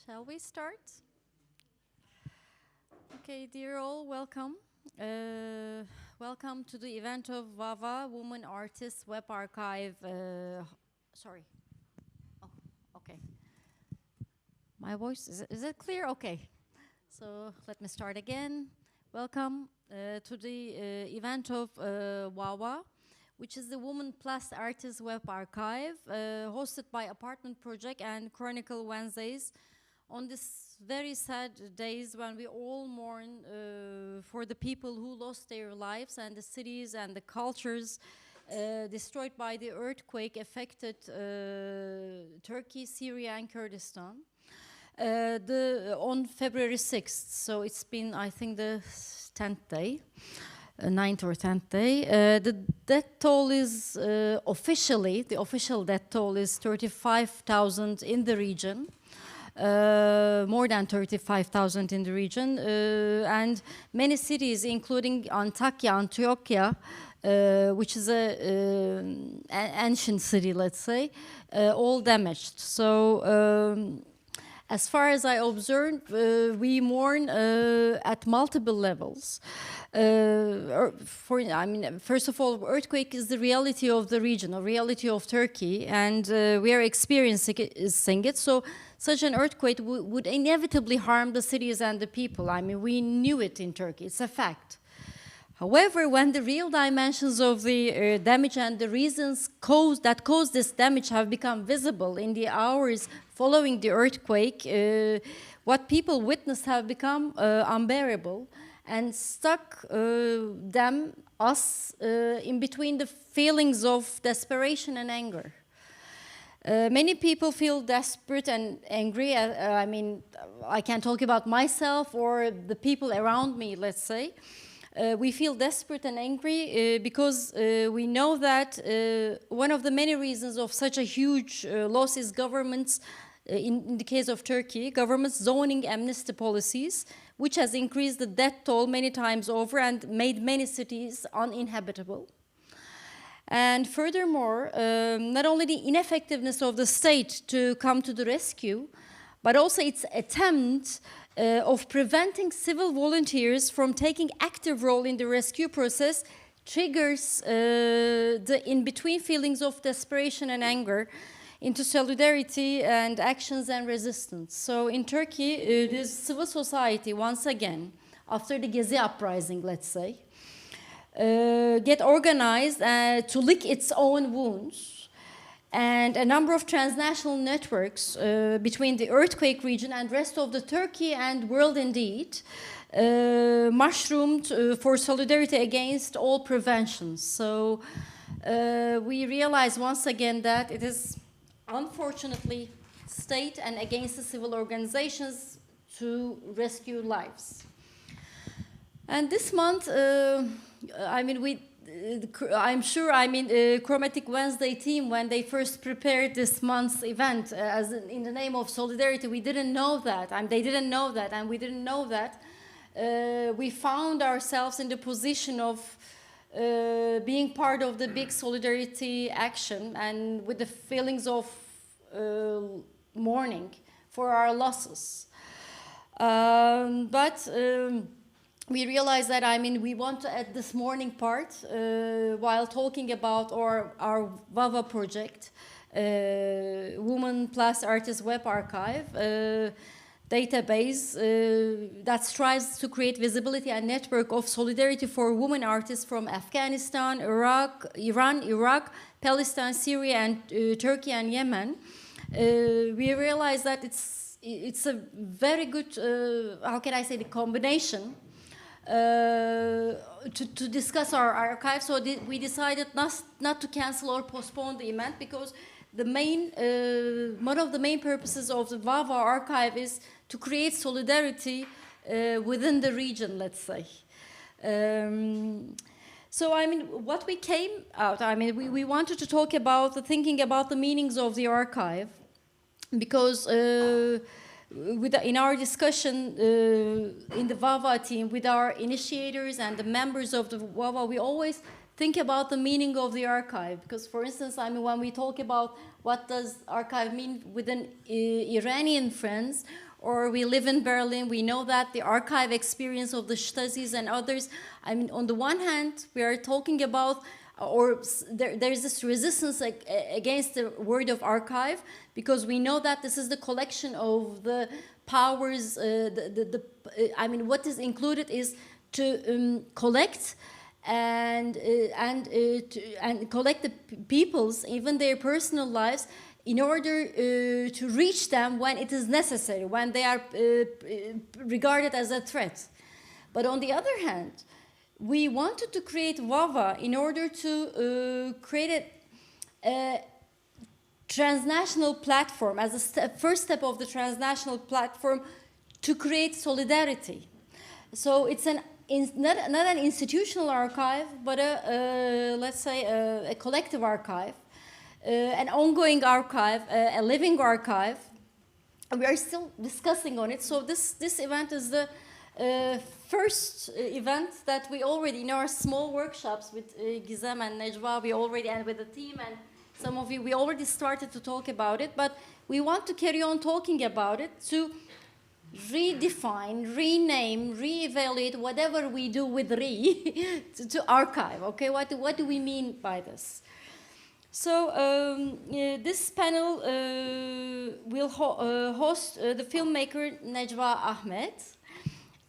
Shall we start? Okay, dear all, welcome. Welcome to the event of WAWA, Women Artists Web Archive. Sorry. Oh, okay. My voice, is it clear? Okay. So let me start again. Welcome to the event of WAWA, which is the Women Plus Artists Web Archive, hosted by Apartment Project and Chronicle Wednesdays, on this very sad days when we all mourn for the people who lost their lives and the cities and the cultures destroyed by the earthquake affected Turkey, Syria and Kurdistan. On February 6th, so it's been, I think, the 10th day, 9th or 10th day. The death toll is officially, the official death toll is 35,000 in the region. More than 35,000 in the region, and many cities, including Antakya, Antioquia, which is an ancient city, let's say, all damaged. So, as far as I observed, we mourn at multiple levels. First of all, earthquake is the reality of the region, a reality of Turkey, and we are experiencing it. So such an earthquake would inevitably harm the cities and the people. I mean, we knew it in Turkey, it's a fact. However, when the real dimensions of the damage and the reasons that caused this damage have become visible in the hours following the earthquake, what people witnessed have become unbearable and stuck us in between the feelings of desperation and anger. Many people feel desperate and angry. I can talk about myself or the people around me, let's say. We feel desperate and angry because we know that one of the many reasons of such a huge loss is governments, in the case of Turkey, government's zoning amnesty policies, which has increased the death toll many times over and made many cities uninhabitable. And furthermore, not only the ineffectiveness of the state to come to the rescue, but also its attempt of preventing civil volunteers from taking active role in the rescue process triggers the in-between feelings of desperation and anger into solidarity and actions and resistance. So in Turkey, it is civil society, once again, after the Gezi uprising, let's say, get organized to lick its own wounds. And a number of transnational networks between the earthquake region and rest of the Turkey and world indeed mushroomed for solidarity against all preventions. So we realize once again that it is unfortunately state and against the civil organizations to rescue lives. And this month, I'm sure, Chromatic Wednesday team, when they first prepared this month's event in the name of solidarity, we didn't know that, they didn't know that, and we didn't know that. We found ourselves in the position of being part of the big solidarity action and with the feelings of mourning for our losses. We realized that, we want to add this morning part while talking about our WAWA project, Women Plus Artists Web Archive database that strives to create visibility and network of solidarity for women artists from Afghanistan, Iran, Iraq, Palestine, Syria, and Turkey and Yemen. We realized that it's a very good, the combination to discuss our archive. So we decided not to cancel or postpone the event because one of the main purposes of the WAWA archive is to create solidarity within the region, let's say. What we came out, we wanted to talk about thinking about the meanings of the archive because in our discussion in the WAWA team with our initiators and the members of the WAWA, we always think about the meaning of the archive. Because, for instance, when we talk about what does archive mean with an Iranian friends or we live in Berlin, we know that the archive experience of the Stasi's and others, I mean, on the one hand, we are talking about, or there is this resistance against the word of archive, because we know that this is the collection of the powers, I mean, what is included is to collect and collect the people's, even their personal lives, in order to reach them when it is necessary, when they are regarded as a threat. But on the other hand, we wanted to create WAWA in order to create a transnational platform as a first step of the transnational platform to create solidarity. So it's not an institutional archive, but let's say a collective archive, an ongoing archive, a living archive. We are still discussing on it. So this event is the first event that we already, in our small workshops with Gizem and Najwa, we already, and with the team and some of you, we already started to talk about it, but we want to carry on talking about it to redefine, rename, reevaluate whatever we do with to archive, okay? What do we mean by this? So this panel will host the filmmaker Najwa Ahmed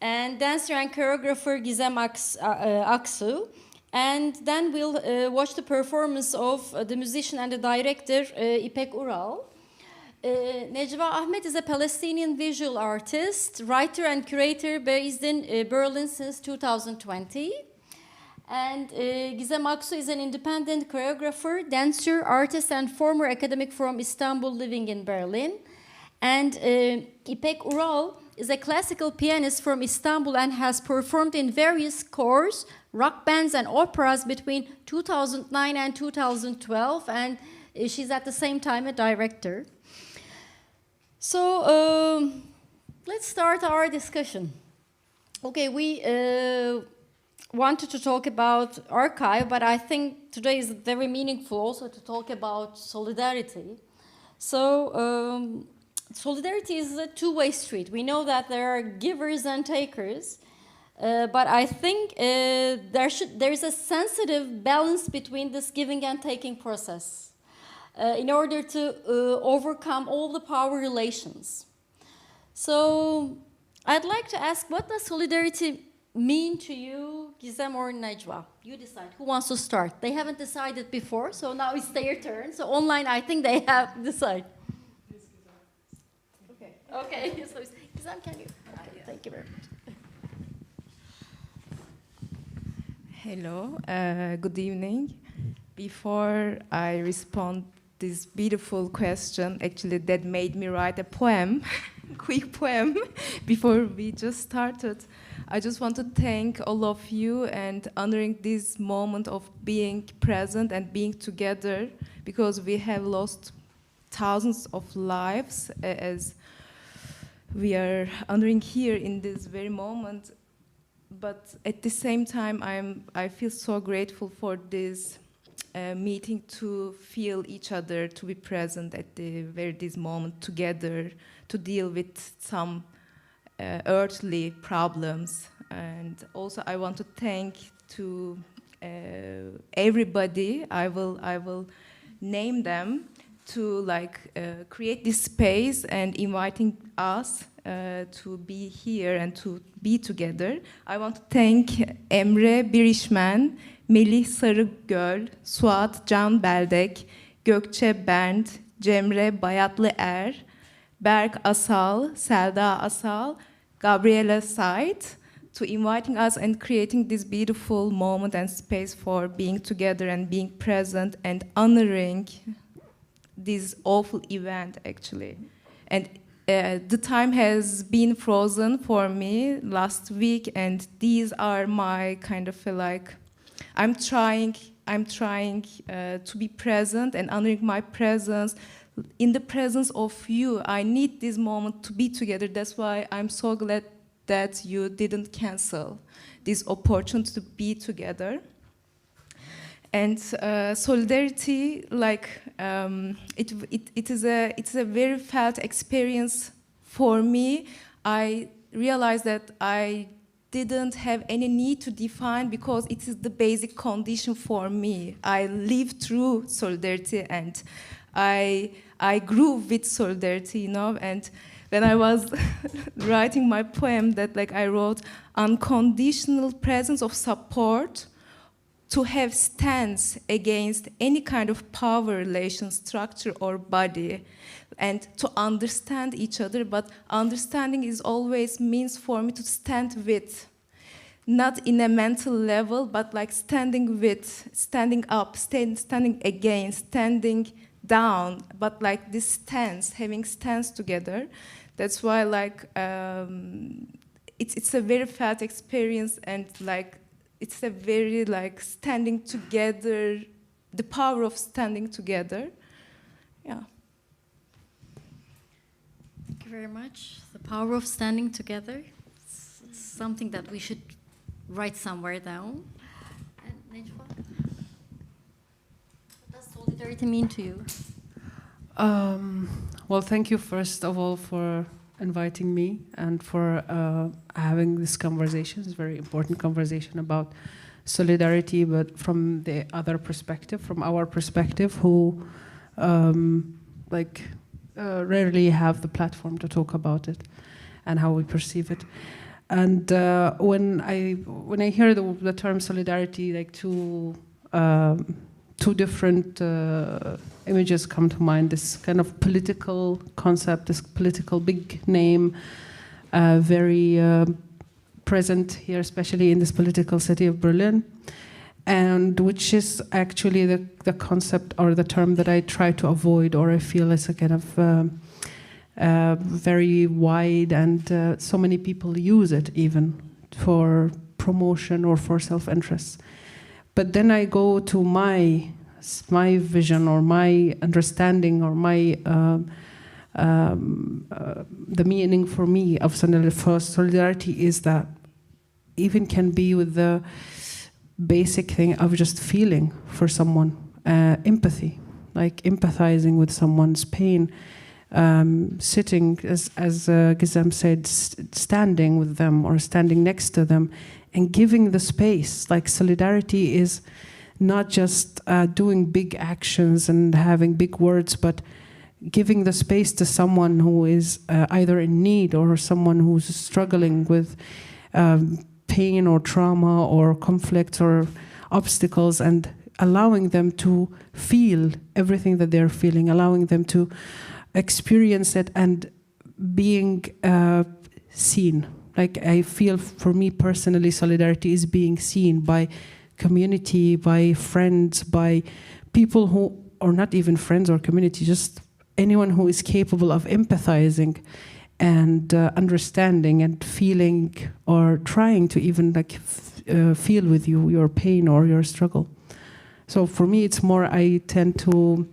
and dancer and choreographer Gizem Aksu. And then we'll watch the performance of the musician and the director İpek Ural. Najwa Ahmed is a Palestinian visual artist, writer and curator based in Berlin since 2020. And Gizem Aksu is an independent choreographer, dancer, artist, and former academic from Istanbul living in Berlin. And İpek Ural is a classical pianist from Istanbul and has performed in various chors, rock bands, and operas between 2009 and 2012. And she's at the same time a director. So let's start our discussion. Okay, we wanted to talk about archive, but I think today is very meaningful also to talk about solidarity. So solidarity is a two-way street. We know that there are givers and takers, but I think there is a sensitive balance between this giving and taking process in order to overcome all the power relations. So I'd like to ask, what does solidarity mean to you, Gizem or Najwa? You decide. Who wants to start? They haven't decided before, so now it's their turn. So online, I think they have decided. Okay. Okay. So Gizem, can you? Okay. Thank you very much. Hello. Good evening. Before I respond this beautiful question, actually that made me write a poem, quick poem, before we just started. I just want to thank all of you and honoring this moment of being present and being together, because we have lost thousands of lives as we are honoring here in this very moment. But at the same time, I feel so grateful for this meeting, to feel each other, to be present at this moment together, to deal with some earthly problems. And also I want to thank to everybody. I will name them, to create this space and inviting us to be here and to be together. I want to thank Emre Birişmen, Melih Sarıgöl, Suat Can Beldek, Gökçe Bernd, Cemre Bayatlıer, Berk Asal, Selda Asal, Gabriela Said, to inviting us and creating this beautiful moment and space for being together and being present and honoring this awful event, actually. And the time has been frozen for me last week, and these are my kind of I'm trying to be present and honoring my presence in the presence of you. I need this moment to be together. That's why I'm so glad that you didn't cancel this opportunity to be together. And solidarity, it's a very felt experience for me, I realized that I didn't have any need to define because it is the basic condition for me. I live through solidarity and I grew with solidarity, you know. And when I was writing my poem, that like I wrote unconditional presence of support to have stance against any kind of power relation, structure or body, and to understand each other, but understanding is always means for me to stand with, not in a mental level, but like standing with, standing up, standing against, standing down, but like this stance, having stance together. That's why like it's a very felt experience, and like it's a very like standing together, the power of standing together. Yeah. Thank you very much. The power of standing together. It's something that we should write somewhere down. And Najwa, what does solidarity mean to you? Well, thank you first of all for inviting me and for having this conversation. It's a very important conversation about solidarity, but from the other perspective, from our perspective, who rarely have the platform to talk about it and how we perceive it. And when I hear the term solidarity, like two different images come to mind. This kind of political concept, this political big name, very present here, especially in this political city of Berlin, and which is actually the concept or the term that I try to avoid, or I feel is a kind of very wide, and so many people use it even for promotion or for self-interest. But then I go to my vision or my understanding or my the meaning for me of solidarity is that even can be with the basic thing of just feeling for someone, empathy, like empathizing with someone's pain, sitting, as Gizem said, standing with them or standing next to them and giving the space. Like solidarity is not just doing big actions and having big words, but giving the space to someone who is either in need or someone who's struggling with pain or trauma or conflicts or obstacles, and allowing them to feel everything that they're feeling, allowing them to experience it and being seen. Like I feel for me personally, solidarity is being seen by community, by friends, by people who, or not even friends or community, just anyone who is capable of empathizing and understanding and feeling or trying to even like feel with you your pain or your struggle. So for me, it's more, I tend to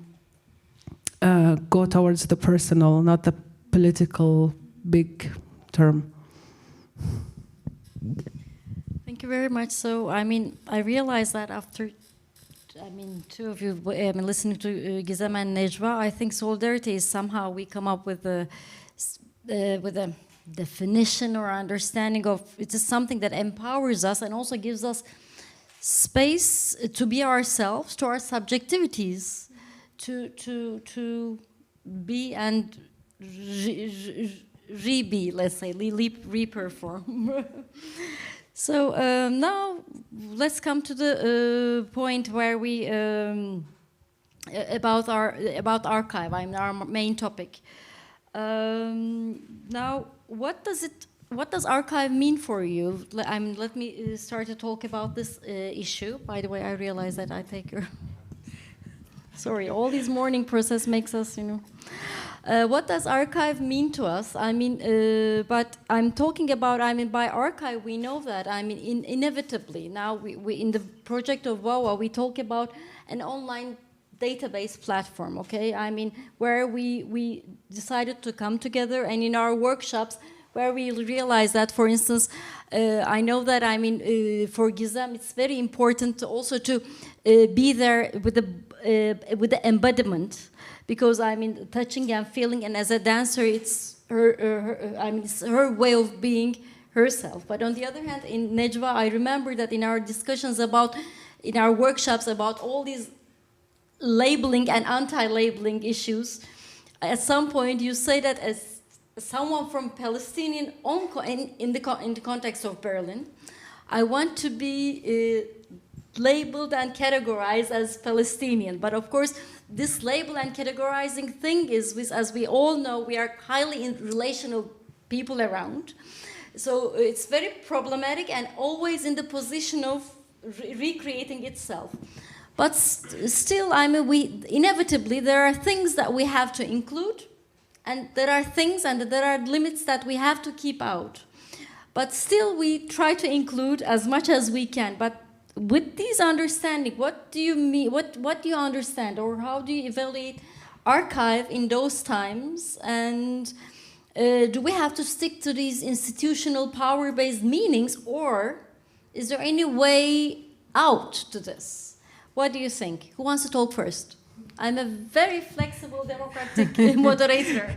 go towards the personal, not the political big term. Thank you very much. So, I mean, I realized that after, two of you listening to Gizem and Najwa, I think solidarity is somehow we come up with a definition or understanding of it is something that empowers us and also gives us space to be ourselves, to our subjectivities, to be and re-be, let's say, re-perform. So now let's come to the point where we about archive. Our main topic. Now, what does archive mean for you? Let me start to talk about this issue. By the way, I realize that I take your. Sorry, all these morning process makes us, what does archive mean to us? But I'm talking about, by archive, we know that, inevitably. Now, we in the project of WAWA, we talk about an online database platform, okay? Where we decided to come together, and in our workshops, where we realize that, for instance, I know that, for Gizem, it's very important also to be there with the embodiment, because touching and feeling, and as a dancer, it's it's her way of being herself. But on the other hand, in Najwa, I remember that in our discussions in our workshops about all these labeling and anti-labeling issues, at some point you say that as someone from Palestinian in the context of Berlin, I want to be labeled and categorized as Palestinian. But of course, this label and categorizing thing is, as we all know, we are highly relational people around. So it's very problematic and always in the position of recreating itself. But still, inevitably, there are things that we have to include, and there are things and there are limits that we have to keep out. But still, we try to include as much as we can. But with these understanding, what do you mean? What do you understand, or how do you evaluate archive in those times? And do we have to stick to these institutional power-based meanings, or is there any way out to this? What do you think? Who wants to talk first? I'm a very flexible democratic moderator.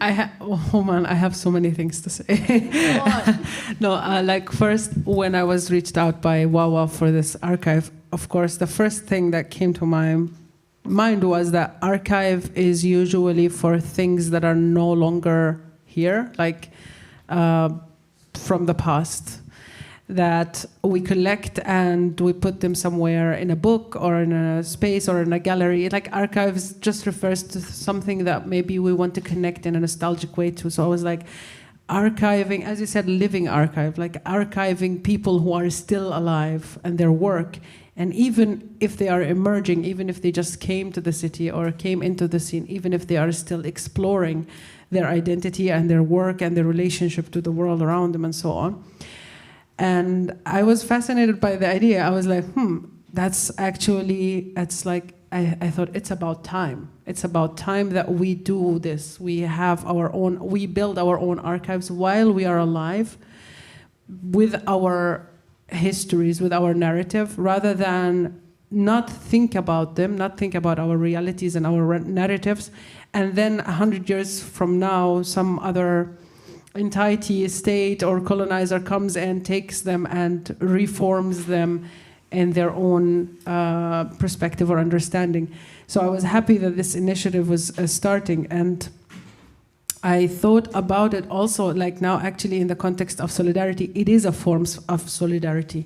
I have so many things to say. No, first, when I was reached out by WAWA for this archive, of course, the first thing that came to my mind was that archive is usually for things that are no longer here, from the past, that we collect and we put them somewhere in a book or in a space or in a gallery. Archives just refers to something that maybe we want to connect in a nostalgic way to. So I was archiving, as you said, living archive, archiving people who are still alive and their work. And even if they are emerging, even if they just came to the city or came into the scene, even if they are still exploring their identity and their work and their relationship to the world around them and so on. And I was fascinated by the idea. I was that's actually, I thought it's about time. It's about time that we do this. We build our own archives while we are alive with our histories, with our narrative, rather than not think about them, not think about our realities and our narratives, and then 100 years from now, some other entity, state, or colonizer comes and takes them and reforms them in their own perspective or understanding. So I was happy that this initiative was starting, and I thought about it also, now actually in the context of solidarity, it is a form of solidarity.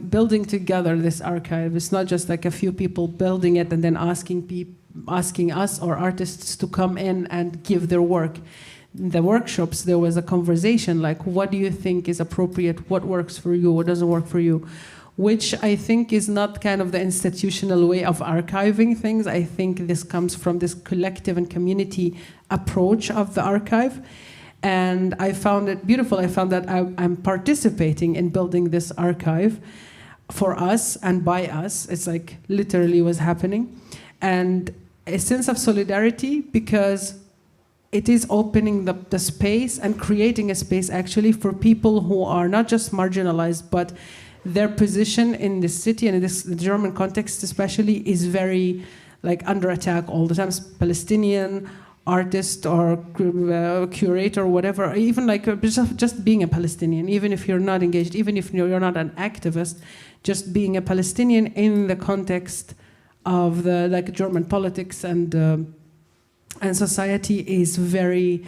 Building together this archive, it's not just a few people building it and then asking us or artists to come in and give their work. In the workshops, there was a conversation what do you think is appropriate, what works for you, what doesn't work for you, which I think is not kind of the institutional way of archiving things. I think this comes from this collective and community approach of the archive. And I found it beautiful. I found that I'm participating in building this archive for us and by us. It's literally was happening. And a sense of solidarity, because it is opening the space and creating a space actually for people who are not just marginalized, but their position in the city and in the German context especially is very under attack all the time. Palestinian artist or curator or whatever, even just being a Palestinian, even if you're not engaged, even if you're not an activist, just being a Palestinian in the context of the German politics and society is very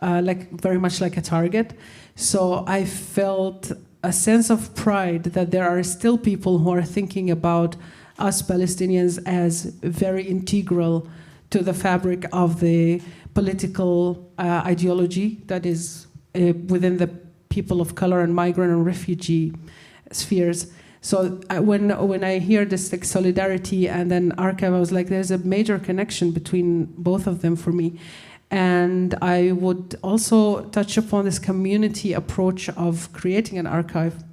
much like a target. So I felt a sense of pride that there are still people who are thinking about us Palestinians as very integral to the fabric of the political ideology that is within the people of color and migrant and refugee spheres. So when I hear this solidarity and then archive, I was there's a major connection between both of them for me. And I would also touch upon this community approach of creating an archive,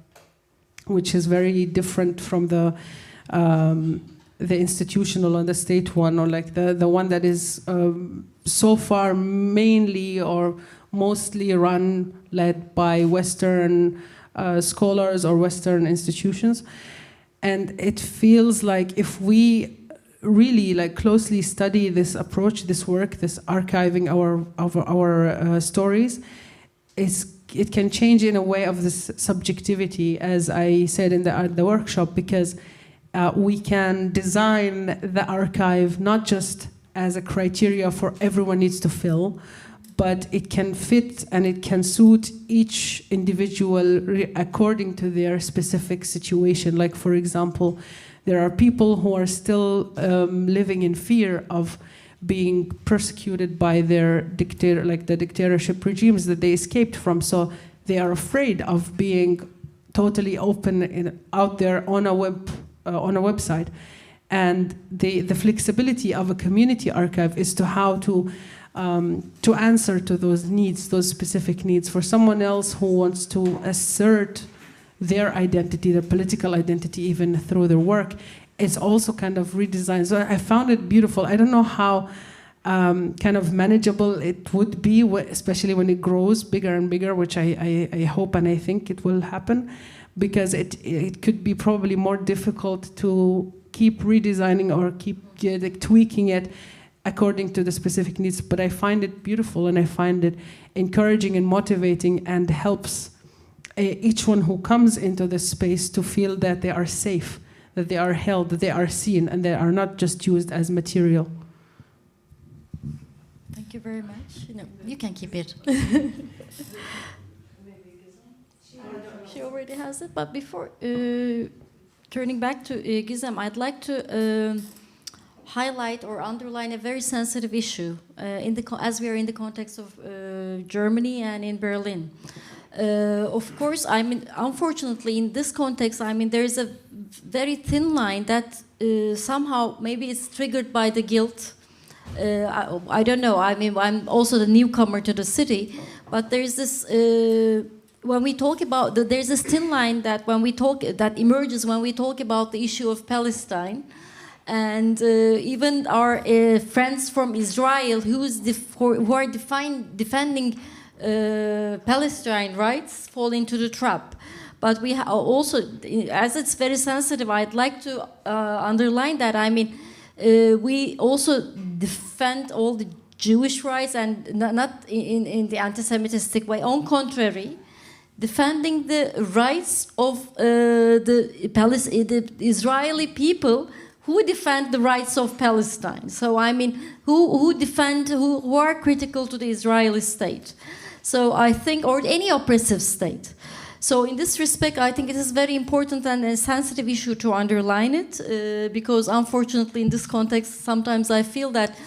which is very different from the institutional and the state one, or the one that is so far mainly or mostly led by Western scholars or Western institutions. And it feels if we really like closely study this approach, this work, this archiving our stories, it can change in a way of this subjectivity, as I said in the workshop, because we can design the archive not just as a criteria for everyone needs to fill, but it can fit and it can suit each individual according to their specific situation. Like, for example, there are people who are still living in fear of being persecuted by their the dictatorship regimes that they escaped from. So they are afraid of being totally open out there on a website. And the flexibility of a community archive is to how to answer to those needs, those specific needs. For someone else who wants to assert their identity, their political identity, even through their work, it's also kind of redesigned. So I found it beautiful. I don't know how kind of manageable it would be, especially when it grows bigger and bigger, which I hope and I think it will happen, because it could be probably more difficult to keep redesigning or keep tweaking it according to the specific needs. But I find it beautiful and I find it encouraging and motivating, and helps each one who comes into this space to feel that they are safe, that they are held, that they are seen, and they are not just used as material. Thank you very much. No, you can keep it. She already has it, but before turning back to Gizem, I'd like to highlight or underline a very sensitive issue as we are in the context of Germany and in Berlin. Of course, I mean, unfortunately, in this context, I mean, there is a very thin line that somehow maybe it's triggered by the guilt. I don't know. I mean, I'm also the newcomer to the city, but there's this. When we talk about there's this thin line that that emerges when we talk about the issue of Palestine, and even our friends from Israel who are defending Palestine rights fall into the trap. But we also, as it's very sensitive, I'd like to underline that. I mean, we also defend all the Jewish rights, and not in the anti-Semitic way. On contrary, defending the rights of the Israeli people who defend the rights of Palestine. So I mean, who are critical to the Israeli state. So I think, or any oppressive state. So in this respect, I think it is very important and a sensitive issue to underline it, because unfortunately in this context, sometimes I feel that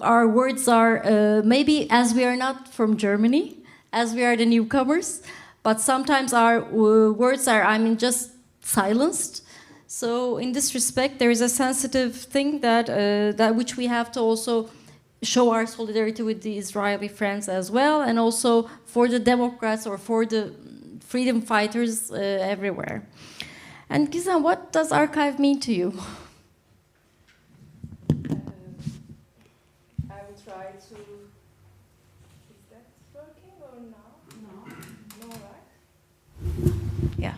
our words are, maybe as we are not from Germany, as we are the newcomers, but sometimes our words are, I mean, just silenced. So in this respect, there is a sensitive thing that which we have to also show our solidarity with the Israeli friends as well, and also for the Democrats or for the freedom fighters everywhere. And Gizem, what does archive mean to you? I will try to. Is that working or no? No, right? Yeah.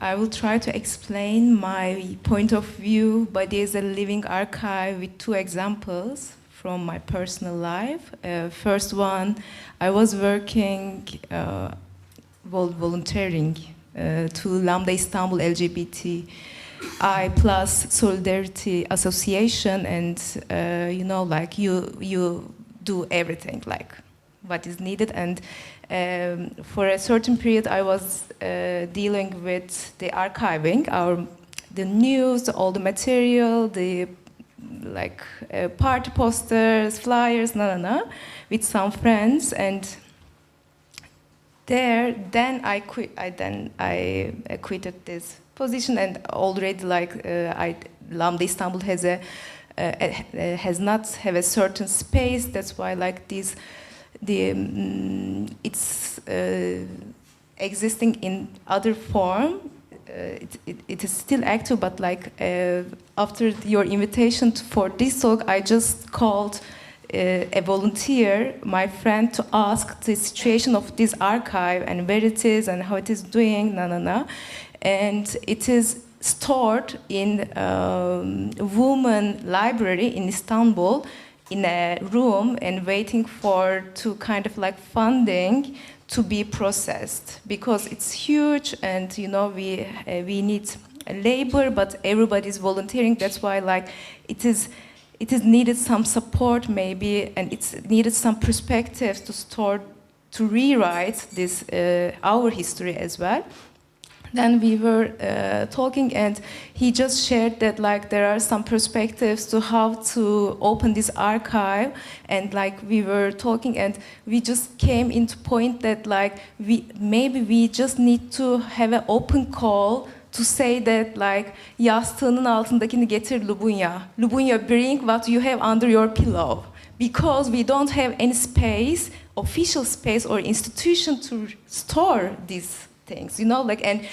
I will try to explain my point of view, but there's a living archive with two examples from my personal life. First one, I was working, volunteering to Lambda Istanbul LGBTI plus Solidarity Association, and you know, like you do everything, like what is needed. And for a certain period, I was dealing with the archiving, the news, all the material, the party posters, flyers, with some friends. And then I quitted this position, and already Lambda Istanbul has not have a certain space. That's why it's existing in other form. It is still active, but after your invitation for this talk, I just called a volunteer, my friend, to ask the situation of this archive and where it is and how it is doing, And it is stored in woman library in Istanbul in a room and waiting for to kind of like funding to be processed, because it's huge and you know we need labor, but everybody's volunteering. That's why like it is needed some support maybe, and it's needed some perspectives to store, to rewrite this our history as well. Then we were talking, and he just shared that like there are some perspectives to how to open this archive, and like we were talking, and we just came into point that like we just need to have an open call to say that like yastığının altındakini getir Lubunya. Lubunya, bring what you have under your pillow, because we don't have any space, official space or institution to store these things, you know, like, and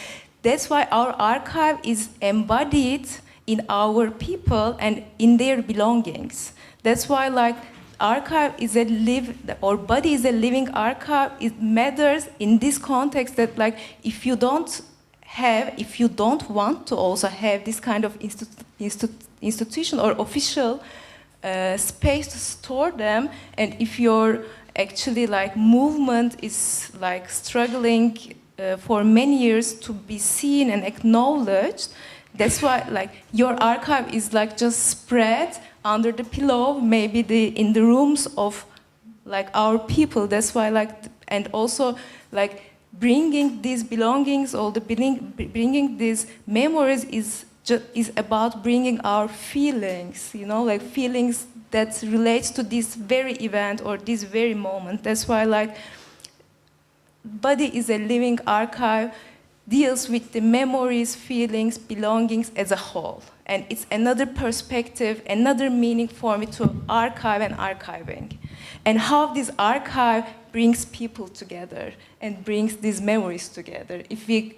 that's why our archive is embodied in our people and in their belongings. That's why like archive is a or body is a living archive. It matters in this context that like if you don't want to also have this kind of institution or official space to store them, and if your actually like movement is like struggling for many years to be seen and acknowledged, that's why like your archive is like just spread under the pillow, maybe in the rooms of like our people. That's why like, and also like bringing these belongings or bringing these memories is about bringing our feelings, you know, like feelings that relates to this very event or this very moment. That's why like body is a living archive, deals with the memories, feelings, belongings as a whole. And it's another perspective, another meaning for me to archive and archiving. And how this archive brings people together and brings these memories together. If we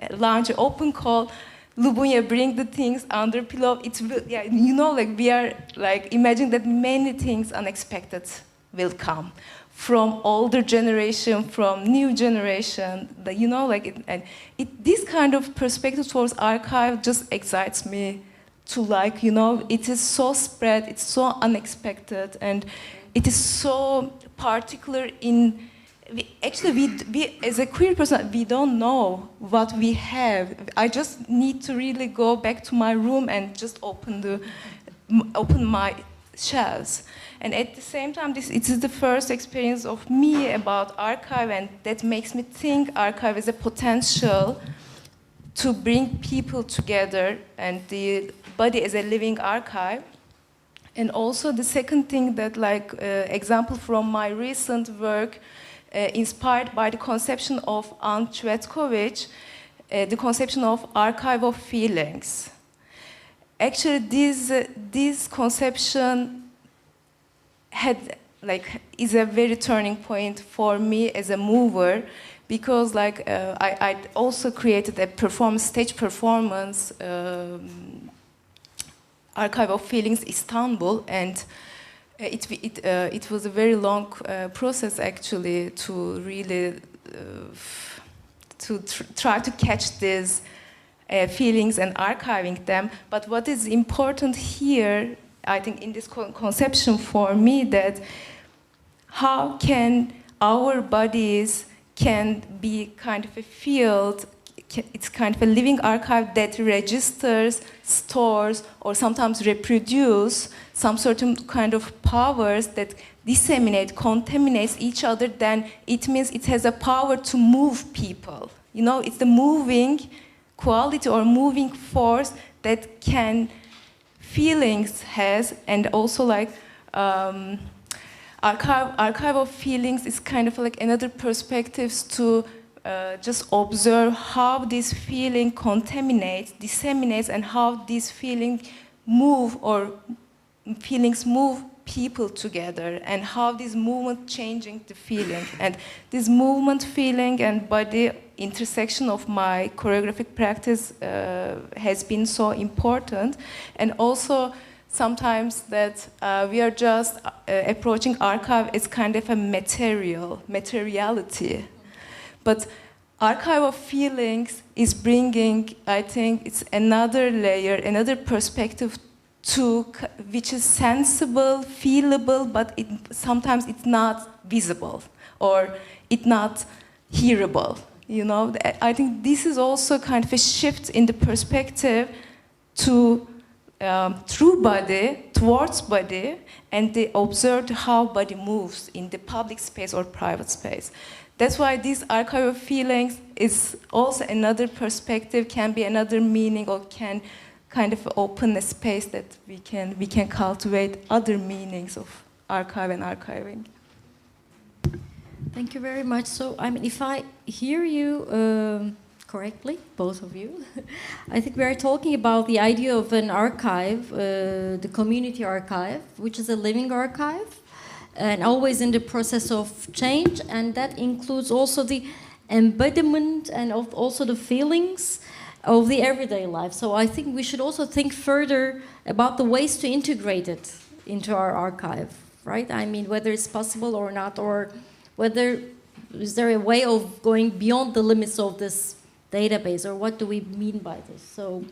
launch an open call, Lubunya, bring the things under pillow, it's, yeah, you know, like we are like, imagine that many things unexpected will come. From older generation, from new generation, you know, like, this kind of perspective towards archive just excites me to like, you know, it is so spread, it's so unexpected, and it is so particular in, we as a queer person, we don't know what we have. I just need to really go back to my room and just open my shelves. And at the same time, it is the first experience of me about archive, and that makes me think archive is a potential to bring people together, and the body as a living archive. And also the second thing that, like, example from my recent work, inspired by the conception of Anne Cvetkovic, the conception of archive of feelings. Actually, this conception is a very turning point for me as a mover, because I also created a stage performance, Archive of Feelings Istanbul, and it was a very long process actually to really try to catch these feelings and archiving them. But what is important here, I think, in this conception for me, that how can our bodies can be kind of a field, it's kind of a living archive that registers, stores, or sometimes reproduce some certain kind of powers that disseminate, contaminates each other, then it means it has a power to move people. You know, it's the moving quality or moving force that can feelings has, and also like archive of feelings is kind of like another perspectives to just observe how this feeling contaminates, disseminates, and how these feelings move people together, and how this movement changing the feeling. And this movement, feeling, and body intersection of my choreographic practice has been so important. And also sometimes that we are just approaching archive as kind of a materiality. But archive of feelings is bringing, I think, it's another layer, another perspective to which is sensible, feelable, but sometimes it's not visible or it's not hearable. You know, I think this is also kind of a shift in the perspective to through body towards body, and they observed how body moves in the public space or private space. That's why this archive of feelings is also another perspective, can be another meaning, or can kind of open a space that we can cultivate other meanings of archive and archiving. Thank you very much. So, I mean, if I hear you correctly, both of you, I think we are talking about the idea of an archive, the community archive, which is a living archive, and always in the process of change, and that includes also the embodiment and also the feelings of the everyday life. So I think we should also think further about the ways to integrate it into our archive, right? I mean, whether it's possible or not, or whether is there a way of going beyond the limits of this database, or what do we mean by this? So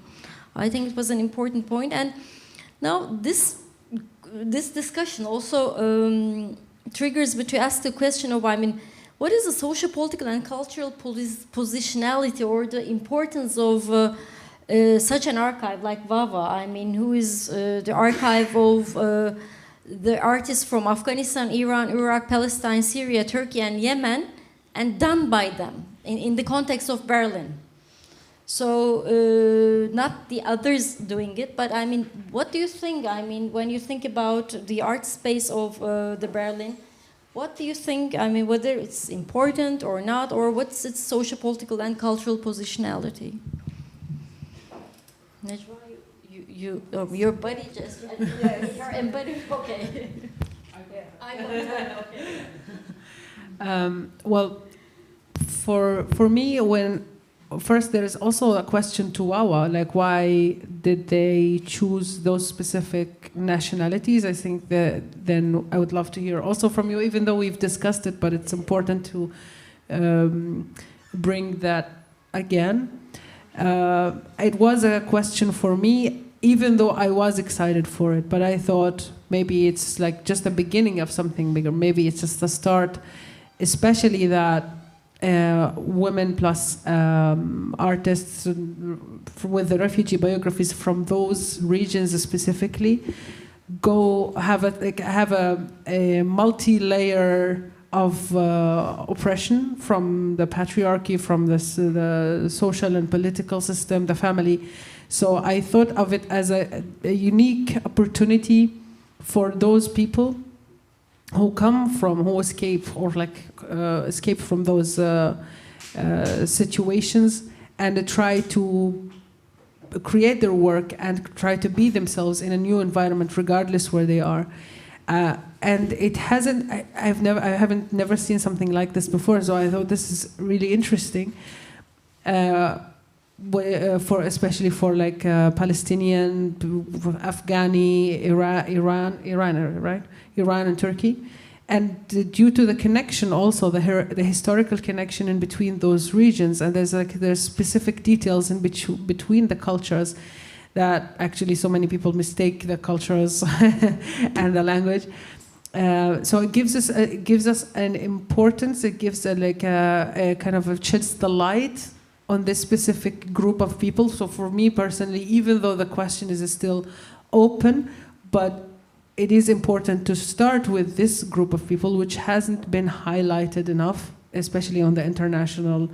I think it was an important point. And now this discussion also triggers me to ask the question of, I mean, what is the social, political, and cultural positionality or the importance of such an archive like WAWA? I mean, who is the archive of the artists from Afghanistan, Iran, Iraq, Palestine, Syria, Turkey, and Yemen, and done by them in the context of Berlin. So not the others doing it, but I mean, what do you think? I mean, when you think about the art space of the Berlin, what do you think? I mean, whether it's important or not, or what's its social, political, and cultural positionality? Najwa, your buddy just your embodied. Okay. I know. Okay. Well, for me, when first there is also a question to WAWA, like why did they choose those specific nationalities? I think that then I would love to hear also from you, even though we've discussed it, but it's important to bring that again. It was a question for me, even though I was excited for it, but I thought maybe it's like just the beginning of something bigger. Maybe it's just the start, especially that women plus artists with the refugee biographies from those regions specifically go have a multi-layer of oppression from the patriarchy, from the social and political system, the family. So I thought of it as a unique opportunity for those people who escape or escape from those situations, and try to create their work and try to be themselves in a new environment, regardless where they are. And it hasn't. I haven't never seen something like this before. So I thought this is really interesting. Especially for like Palestinian, Afghani, Iran and Turkey, and due to the connection also the historical connection in between those regions, and there's specific details in between the cultures that actually so many people mistake the cultures and the language. So it gives us an importance. It gives a kind of sheds the light on this specific group of people. So for me personally, even though the question is still open, but it is important to start with this group of people, which hasn't been highlighted enough, especially on the international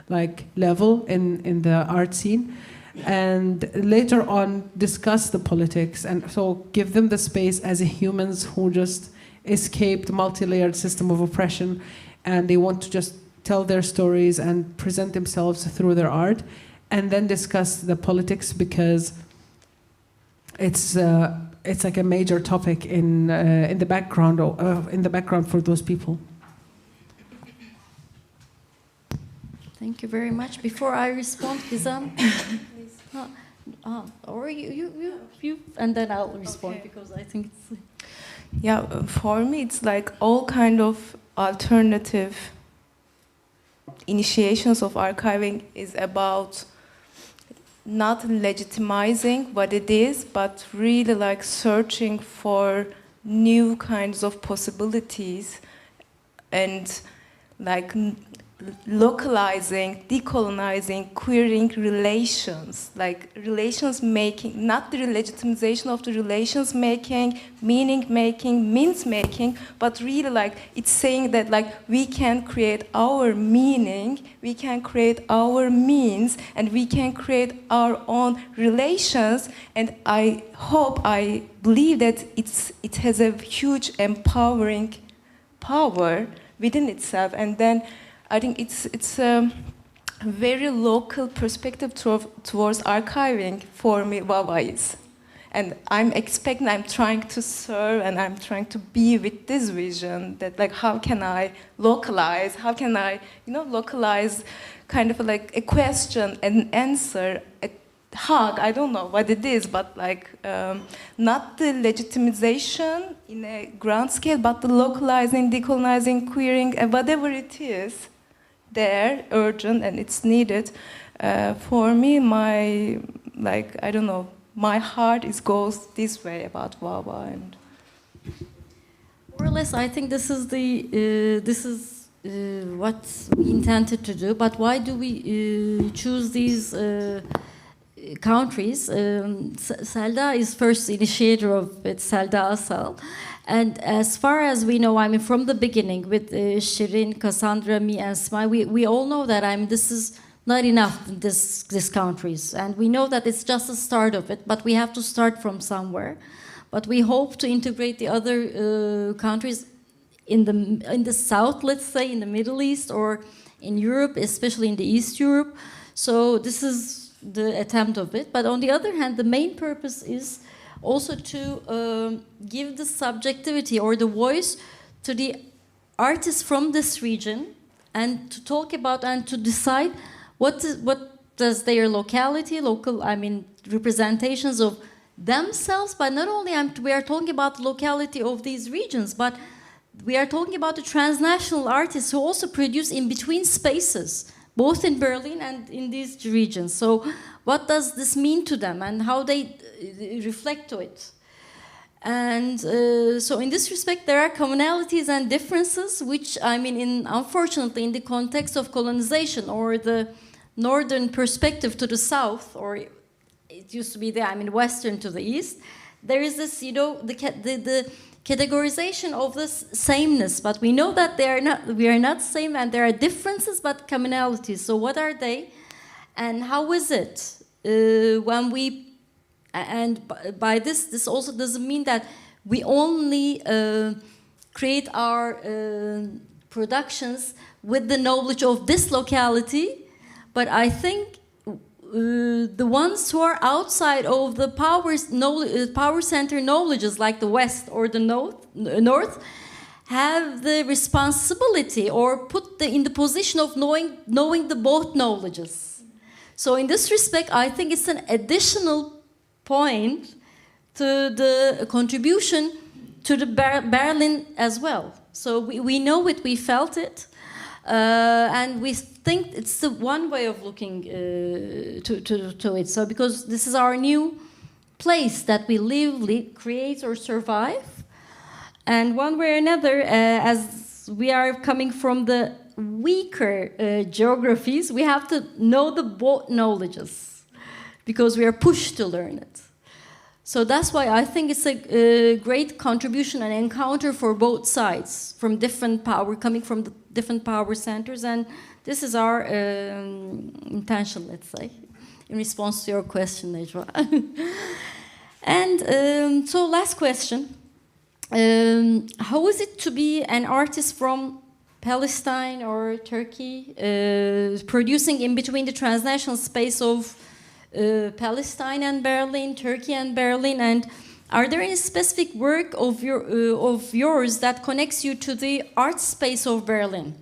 level in the art scene, and later on discuss the politics, and so give them the space as humans who just escaped multi-layered system of oppression, and they want to just tell their stories and present themselves through their art, and then discuss the politics, because it's like a major topic in the background for those people. Thank you very much. Before I respond, Gizem, or you, and then I'll respond, okay. Because I think it's. Yeah, for me it's like all kind of alternative initiations of archiving is about not legitimizing what it is, but really like searching for new kinds of possibilities and like localizing, decolonizing, queering relations, like relations making, not the legitimization of the relations making, meaning making, means making, but really like it's saying that like we can create our meaning, we can create our means, and we can create our own relations. And I hope, I believe that it has a huge empowering power within itself. And then I think it's a very local perspective towards archiving for me, WAWA is. And I'm trying to serve and I'm trying to be with this vision that like how can I localize, how can I, localize kind of like a question, an answer, a hug, I don't know what it is, but like not the legitimization in a grand scale, but the localizing, decolonizing, queering, and whatever it is there, urgent and it's needed. For me, my heart goes this way about WAWA. And more or less, I think this is what we intended to do. But why do we choose these countries? Selda is first initiator of it, Selda Asal. And as far as we know, I mean, from the beginning with Shirin, Cassandra, me, and Smile, we all know that this is not enough in these countries. And we know that it's just the start of it, but we have to start from somewhere. But we hope to integrate the other countries in the south, let's say, in the Middle East, or in Europe, especially in the East Europe. So this is the attempt of it. But on the other hand, the main purpose is also to give the subjectivity or the voice to the artists from this region, and to talk about and to decide what does their locality, representations of themselves. But not only we are talking about the locality of these regions, but we are talking about the transnational artists who also produce in between spaces, both in Berlin and in these regions. So what does this mean to them and how they reflect to it? And so in this respect, there are commonalities and differences, which, unfortunately, in the context of colonization or the northern perspective to the south, or it used to be western to the east, there is this, the categorization of this sameness, but we know that we are not same, and there are differences but commonalities. So what are they, and how is it when we, and by this also doesn't mean that we only create our productions with the knowledge of this locality, but I think the ones who are outside of the power center knowledges, like the West or the North, have the responsibility or put in the position of knowing the both knowledges. So in this respect, I think it's an additional point to the contribution to the Berlin as well. So we know it, we felt it, and we think it's the one way of looking to it. So because this is our new place that we live, create, or survive, and one way or another, as we are coming from the weaker geographies, we have to know the both knowledges because we are pushed to learn it. So that's why I think it's a great contribution and encounter for both sides, from coming from the different power centers, and this is our intention, let's say, in response to your question, Najwa. And so last question, how is it to be an artist from Palestine or Turkey, producing in between the transnational space of Palestine and Berlin, Turkey and Berlin, and are there any specific work of yours that connects you to the art space of Berlin?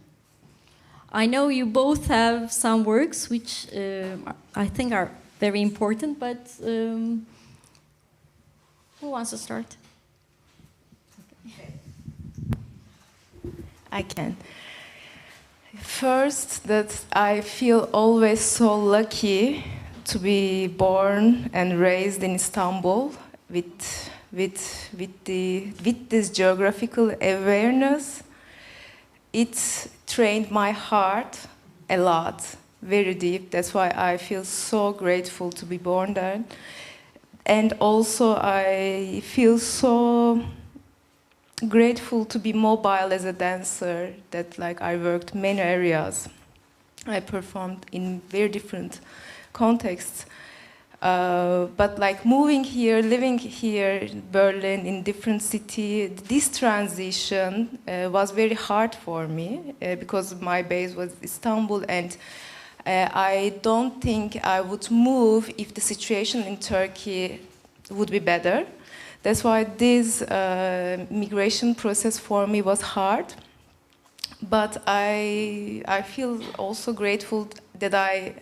I know you both have some works which I think are very important, but who wants to start? I can. First, that I feel always so lucky to be born and raised in Istanbul with this geographical awareness. It trained my heart a lot, very deep. That's why I feel so grateful to be born there. And also I feel so grateful to be mobile as a dancer, that like I worked many areas. I performed in very different contexts. But like moving here, living here in Berlin, in different city, this transition was very hard for me because my base was Istanbul, and I don't think I would move if the situation in Turkey would be better. That's why this migration process for me was hard. But I feel also grateful that I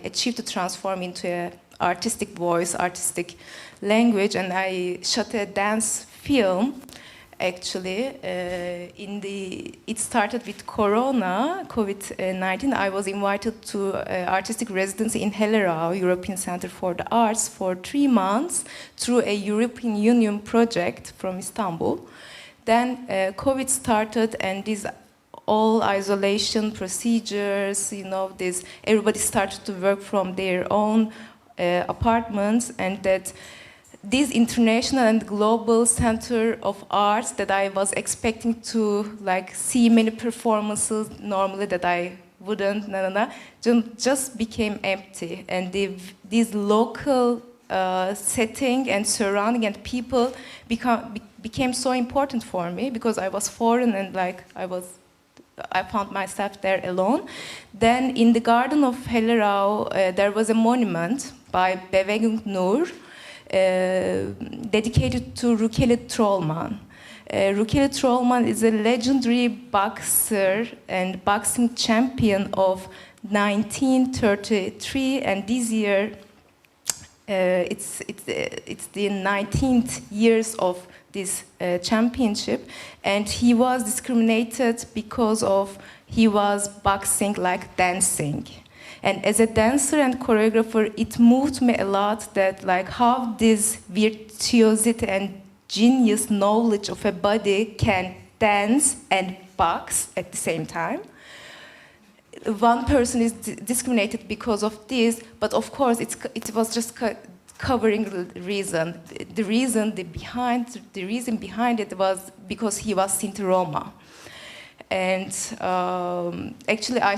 achieved to transform into an artistic voice, artistic language, and I shot a dance film. Actually, it started with COVID-19. I was invited to artistic residency in Hellerau, European Center for the Arts, for 3 months through a European Union project from Istanbul. Then COVID started, and these all isolation procedures, everybody started to work from their own apartments, and that this international and global center of arts that I was expecting to like see many performances normally that I wouldn't, just became empty. And this local setting and surrounding and people became so important for me because I was foreign and like I found myself there alone. Then in the garden of Hellerau, there was a monument by Bewegung Nur, dedicated to Rukeli Trollman. Rukeli Trollman is a legendary boxer and boxing champion of 1933, and this year it's the 19th years of this championship, and he was discriminated because of he was boxing like dancing. And as a dancer and choreographer, it moved me a lot that like how this virtuosity and genius knowledge of a body can dance and box at the same time. One person is discriminated because of this, but of course it was just covering the reason. The reason behind it was because he was Sinti Roma. And actually, I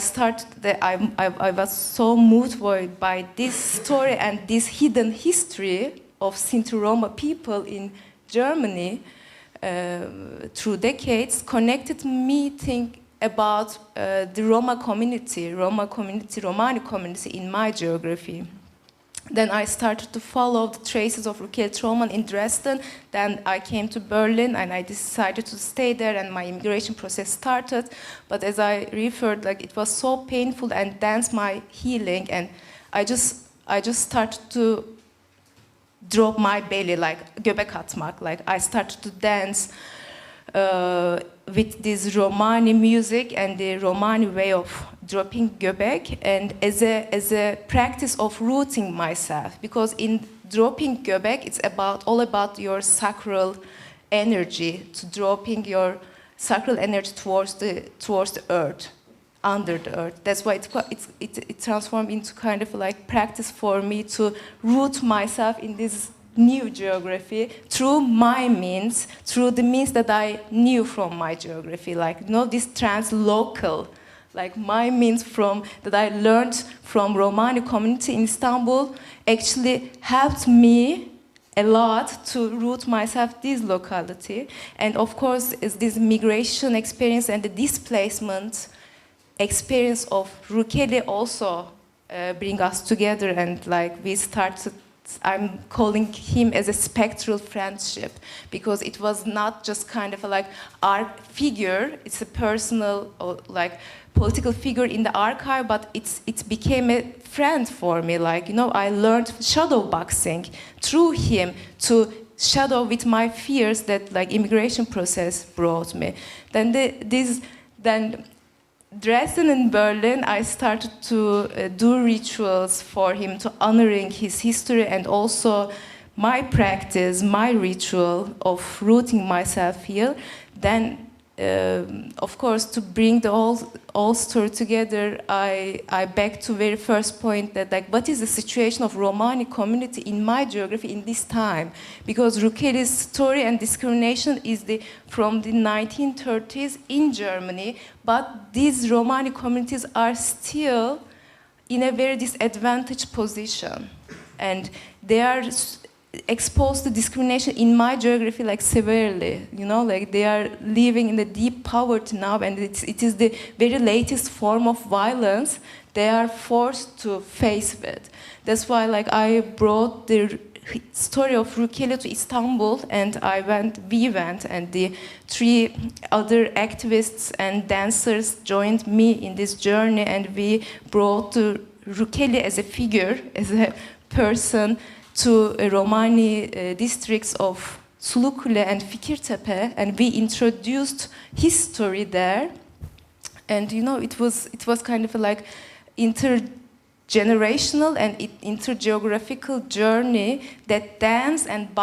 was so moved by this story and this hidden history of Sinti Roma people in Germany through decades, connected me think about the Romani community in my geography. Then I started to follow the traces of Rukeli Trollman in Dresden. Then I came to Berlin and I decided to stay there, and my immigration process started. But as I referred, like it was so painful, and dance my healing, and I just started to drop my belly, like göbek atmak. Like I started to dance with this Romani music and the Romani way of dropping göbek, and as a practice of rooting myself, because in dropping göbek it's all about your sacral energy, to dropping your sacral energy towards the earth, under the earth. That's why it transformed into kind of like practice for me to root myself in this new geography through my means, through the means that I knew from my geography, like this translocal, like my means that I learned from Romani community in Istanbul actually helped me a lot to root myself this locality. And of course, is this migration experience and the displacement experience of Rukeli also bring us together, and like we started. I'm calling him as a spectral friendship, because it was not just kind of like our figure, it's a personal or like political figure in the archive, but it became a friend for me. Like, I learned shadow boxing through him to shadow with my fears that like immigration process brought me. Then Then Dresden and Berlin, I started to do rituals for him to honoring his history and also my practice, my ritual of rooting myself here. Then, of course, to bring the whole story together, I back to very first point that like, what is the situation of Romani community in my geography in this time? Because Rukeli's story and discrimination is from the 1930s in Germany, but these Romani communities are still in a very disadvantaged position, and they are exposed to discrimination in my geography like severely, you know, like they are living in the deep poverty now, and it is the very latest form of violence they are forced to face with. That's why like I brought the story of Rukeli to Istanbul, and we went, and the 3 other activists and dancers joined me in this journey, and we brought Rukeli as a figure, as a person, to Romani districts of Sulukule and Fikirtepe, and we introduced his story there. And you know, it was kind of like intergenerational and intergeographical journey that dance and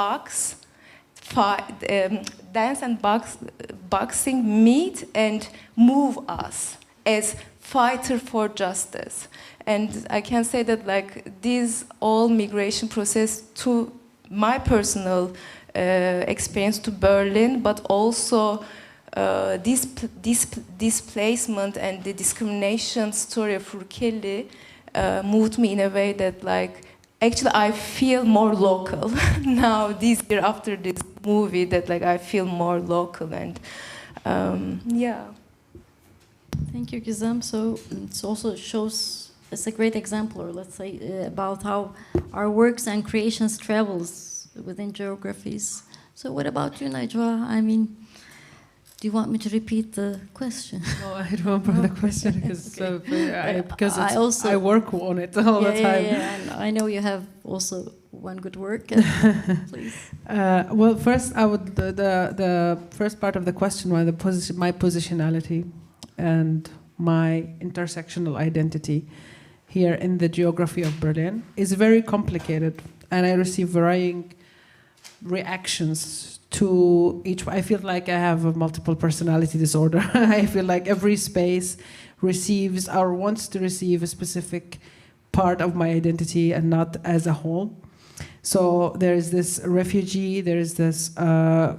boxing meet and move us as fighter for justice. And I can say that like this all migration process, to my personal experience to Berlin, but also this displacement and the discrimination story of Rukeli moved me in a way that like actually I feel more local now this year after this movie, that like I feel more local. And yeah. Thank you, Gizem. So it also shows, it's a great example, or let's say, about how our works and creations travels within geographies. So what about you, Najwa? I mean, do you want me to repeat the question? No, I remember the question because I work on it all the time. Yeah, and I know you have also one good work. Please. Well, first, the first part of the question was my positionality and my intersectional identity here in the geography of Berlin is very complicated, and I receive varying reactions to each. I feel like I have a multiple personality disorder. I feel like every space receives or wants to receive a specific part of my identity and not as a whole. So there is this refugee, there is this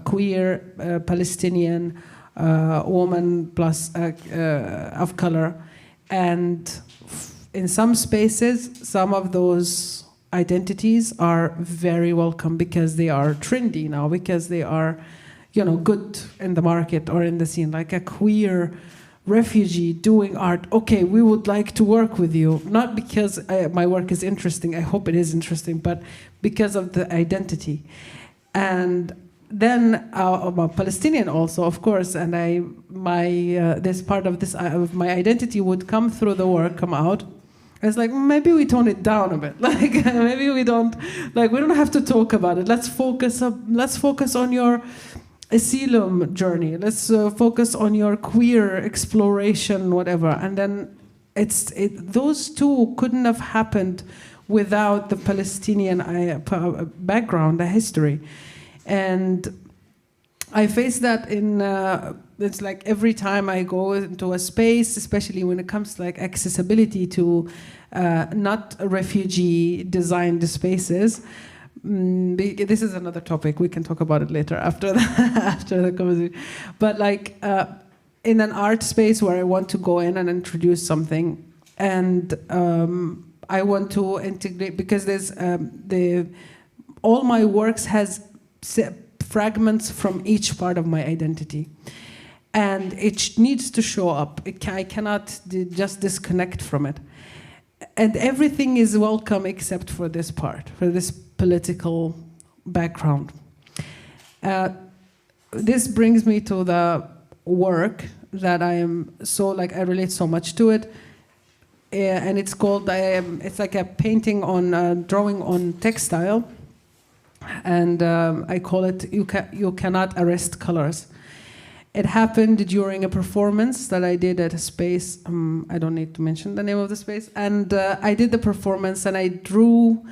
queer Palestinian woman plus of color, and in some spaces, some of those identities are very welcome because they are trendy now, because they are, you know, good in the market or in the scene. Like a queer refugee doing art, okay, we would like to work with you, not because my work is interesting, I hope it is interesting, but because of the identity. And then I'm a Palestinian also, of course, and this part of this my identity would come through the work, come out. It's like, maybe we tone it down a bit. Like maybe we don't have to talk about it. Let's focus on your asylum journey. Let's focus on your queer exploration, whatever. And then those two couldn't have happened without the Palestinian background, the history. And I face that in, it's like every time I go into a space, especially when it comes to like accessibility to not refugee designed spaces. This is another topic, we can talk about it later after the conversation. But like in an art space where I want to go in and introduce something, and I want to integrate, because there's all my works has fragments from each part of my identity, and it needs to show up. I cannot just disconnect from it, and everything is welcome except for this part, for this political background. This brings me to the work that I am so I relate so much to it, and it's called it's like a painting on drawing on textile. And I call it You Cannot Arrest Colors. It happened during a performance that I did at a space. I don't need to mention the name of the space. And I did the performance and I drew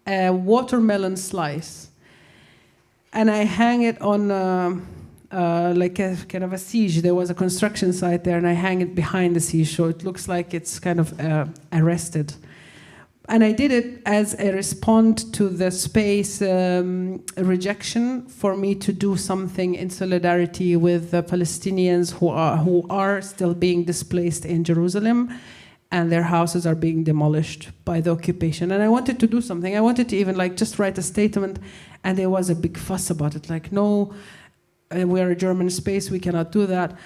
a watermelon slice. And I hang it on like a kind of a siege. There was a construction site there and I hang it behind the siege so it looks like it's kind of arrested. And I did it as a response to the space rejection for me to do something in solidarity with the Palestinians who are still being displaced in Jerusalem and their houses are being demolished by the occupation. And I wanted to do something. I wanted to even like just write a statement and there was a big fuss about it. Like, no, we're a German space, we cannot do that.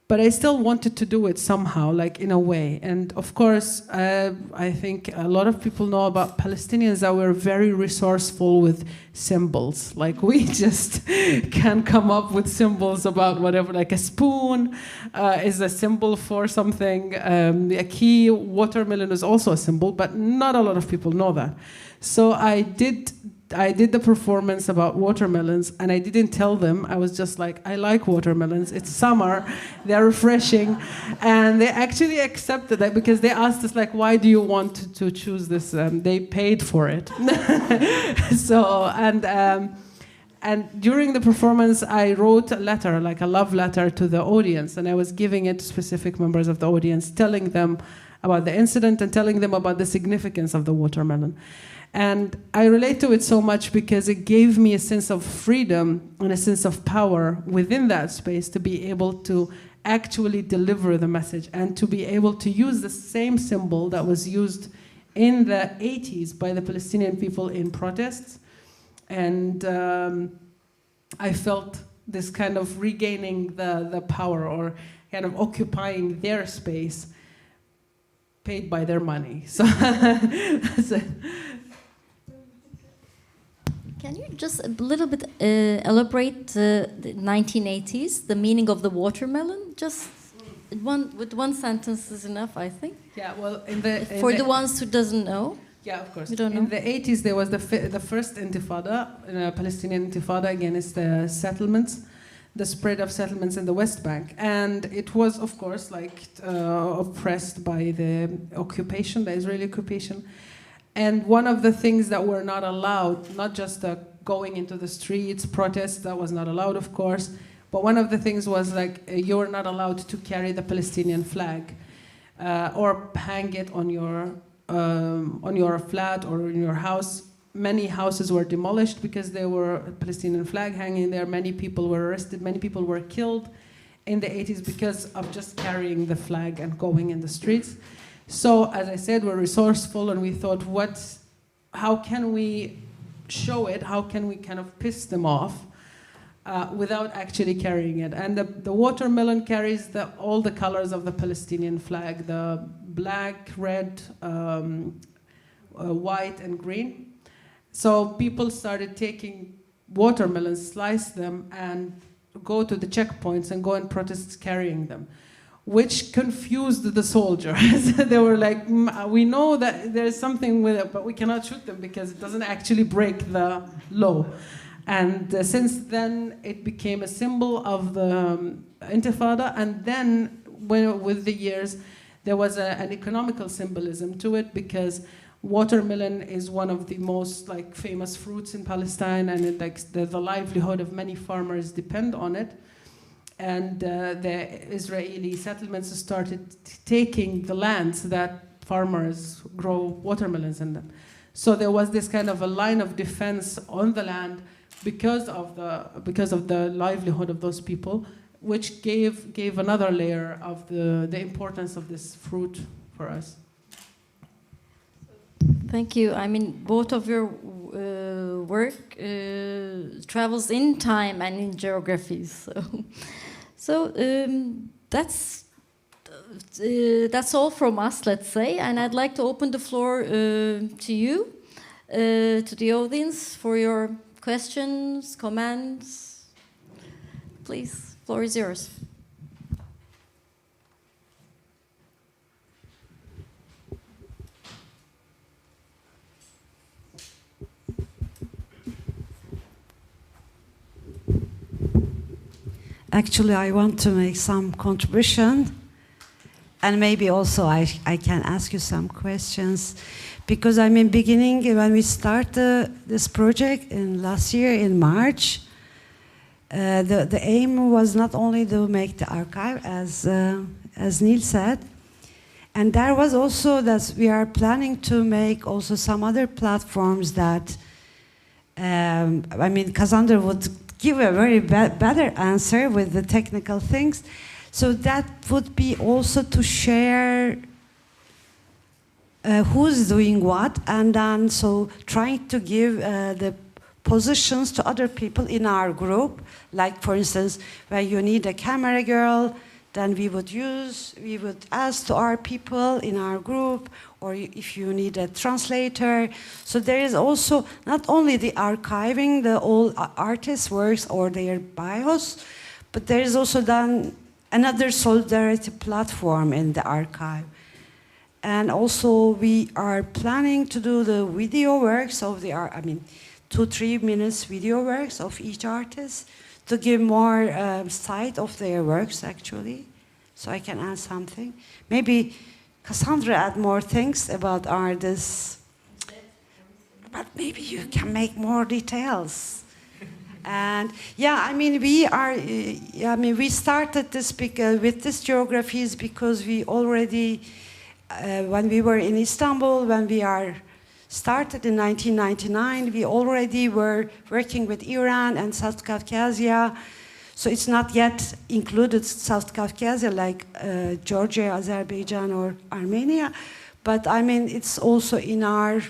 But I still wanted to do it somehow, like in a way. And of course, I think a lot of people know about Palestinians that we're very resourceful with symbols. Like we just can come up with symbols about whatever, like a spoon is a symbol for something. A key, watermelon is also a symbol, but not a lot of people know that. So I did the performance about watermelons and I didn't tell them. I was just like, I like watermelons. It's summer. They're refreshing. And they actually accepted that because they asked us like, why do you want to choose this? They paid for it. So, and during the performance, I wrote a letter, like a love letter to the audience. And I was giving it to specific members of the audience, telling them about the incident and telling them about the significance of the watermelon. And I relate to it so much because it gave me a sense of freedom and a sense of power within that space to be able to actually deliver the message and to be able to use the same symbol that was used in the 80s by the Palestinian people in protests. And I felt this kind of regaining the power or kind of occupying their space paid by their money. So that's it. Can you just a little bit elaborate the 1980s, the meaning of the watermelon? Just with one sentence is enough, I think. Yeah, well, for the ones who doesn't know. Yeah, of course. You don't know. In the 80s, there was the first intifada, Palestinian intifada against the settlements, the spread of settlements in the West Bank. And it was, of course, like oppressed by the occupation, the Israeli occupation. And one of the things that were not allowed, not just going into the streets, protests, that was not allowed, of course, but one of the things was like you were not allowed to carry the Palestinian flag or hang it on your flat or in your house. Many houses were demolished because there were a Palestinian flag hanging there. Many people were arrested. Many people were killed in the 80s because of just carrying the flag and going in the streets. So, as I said, we're resourceful and we thought, how can we show it? How can we kind of piss them off without actually carrying it? And the watermelon carries all the colors of the Palestinian flag, the black, red, white, and green. So people started taking watermelons, slice them, and go to the checkpoints and go and protest carrying them, which confused the soldiers. They were like, we know that there's something with it, but we cannot shoot them because it doesn't actually break the law. And since then, it became a symbol of the Intifada. And then, with the years, there was an economical symbolism to it because watermelon is one of the most famous fruits in Palestine, and the livelihood of many farmers depend on it. And the Israeli settlements started taking the lands that farmers grow watermelons in them. So there was this kind of a line of defense on the land because of the livelihood of those people, which gave another layer of the importance of this fruit for us. Thank you. I mean, both of your work travels in time and in geography. So that's all from us, let's say. And I'd like to open the floor to you, to the audience, for your questions, comments. Please, floor is yours. Actually, I want to make some contribution, and maybe also I can ask you some questions, because I mean, beginning when we started this project in last year in March, the aim was not only to make the archive, as Nil said, and there was also that we are planning to make also some other platforms that, I mean, Cassandra would give a very better answer with the technical things. So that would be also to share who's doing what, and then so trying to give the positions to other people in our group. Like for instance, when you need a camera girl, then we would ask to our people in our group, or if you need a translator. So there is also not only the archiving the all artists' works or their bios, but there is also then another solidarity platform in the archive. And also we are planning to do the video works of the art, I mean, 2-3 minutes video works of each artist to give more sight of their works actually. So I can add something. Maybe Cassandra add more things about artists, but maybe you can make more details. And yeah, I mean, we started this with these geographies because we already, when we were in Istanbul, when we started in 1999, we already were working with Iran and South Caucasia. So it's not yet included South Caucasia like Georgia, Azerbaijan, or Armenia. But I mean, it's also in our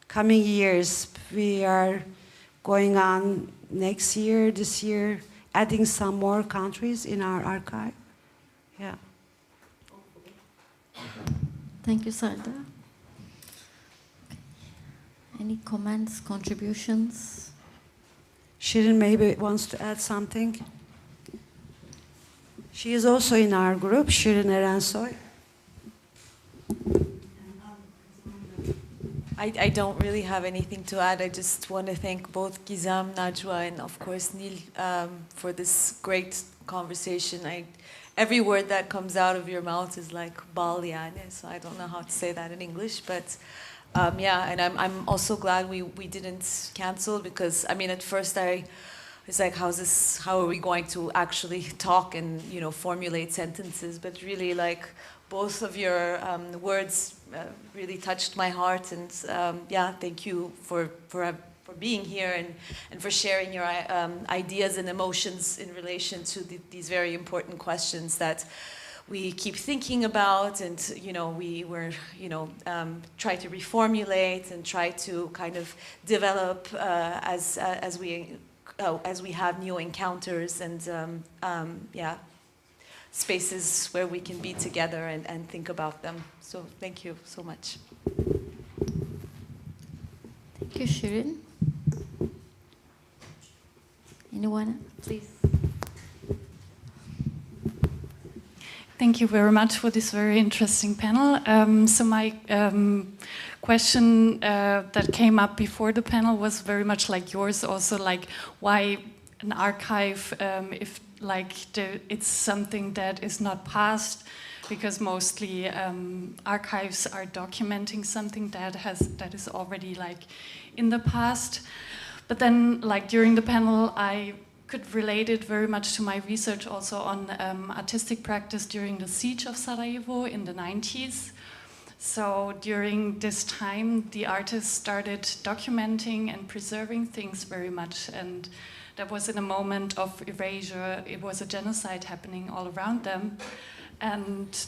coming years. We are going on next year, this year, adding some more countries in our archive. Yeah. Thank you, Sarda. Any comments, contributions? Shirin maybe wants to add something. She is also in our group, Shirin Erensoy. I don't really have anything to add. I just want to thank both Gizem, Najwa, and of course Nil for this great conversation. Every word that comes out of your mouth is like bal yani, so I don't know how to say that in English, but yeah, and I'm also glad we didn't cancel, because I mean at first I was like, how are we going to actually talk and formulate sentences, but really like both of your words really touched my heart, and yeah, thank you for being here and for sharing your ideas and emotions in relation to these very important questions that we keep thinking about, and we were try to reformulate and try to kind of develop as we have new encounters and yeah, spaces where we can be together and think about them. So thank you so much. Thank you, Shirin. Anyone, please? Thank you very much for this very interesting panel. So my question that came up before the panel was very much like yours, also like why an archive if like it's something that is not past, because mostly archives are documenting something that is already like in the past. But then like during the panel I could relate it very much to my research also on artistic practice during the siege of Sarajevo in the 90s. So during this time, the artists started documenting and preserving things very much, and that was in a moment of erasure. It was a genocide happening all around them. And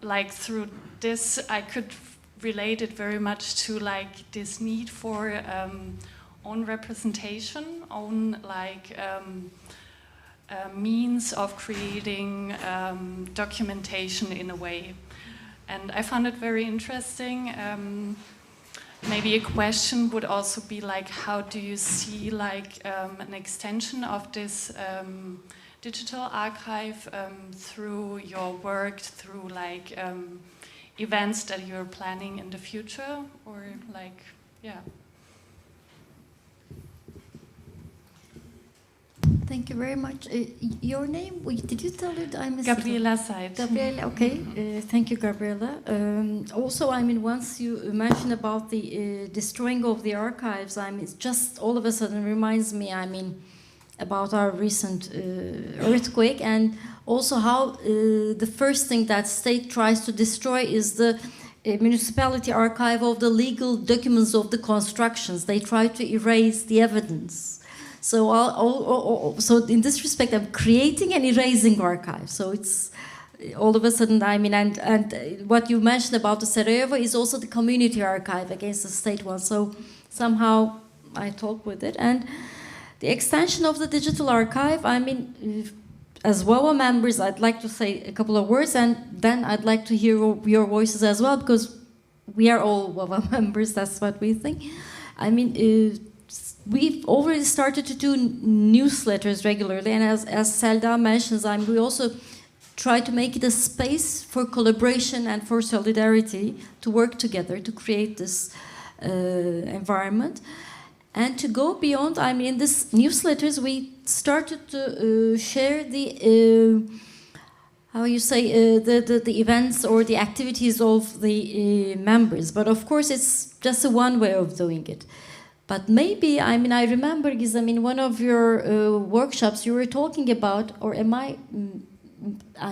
like through this, I could relate it very much to like this need for own representation, own like means of creating documentation in a way. And I found it very interesting. Maybe a question would also be like, how do you see like an extension of this digital archive through your work, through like events that you're planning in the future, or like, yeah. Thank you very much. Your name? Did you tell it? I missed Gabriela Said. Gabriela, okay. Thank you, Gabriela. Also, I mean, once you mentioned about the destroying of the archives, I mean, it's just all of a sudden reminds me, I mean, about our recent earthquake, and also how the first thing that state tries to destroy is the municipality archive of the legal documents of the constructions. They try to erase the evidence. So, so in this respect, I'm creating and erasing archive. So it's all of a sudden, I mean, and what you mentioned about the Sarajevo is also the community archive against the state one. So somehow I talk with it. And the extension of the digital archive, I mean, as WAWA members, I'd like to say a couple of words, and then I'd like to hear your voices as well, because we are all WAWA members, that's what we think. I mean, we've already started to do newsletters regularly, and as Selda mentions, we also try to make it a space for collaboration and for solidarity to work together to create this environment. And to go beyond, I mean, in this newsletters, we started to share the, how you say, the events or the activities of the members. But of course, it's just one way of doing it. But maybe, I mean, I remember, Gizem, in one of your workshops, you were talking about, or am I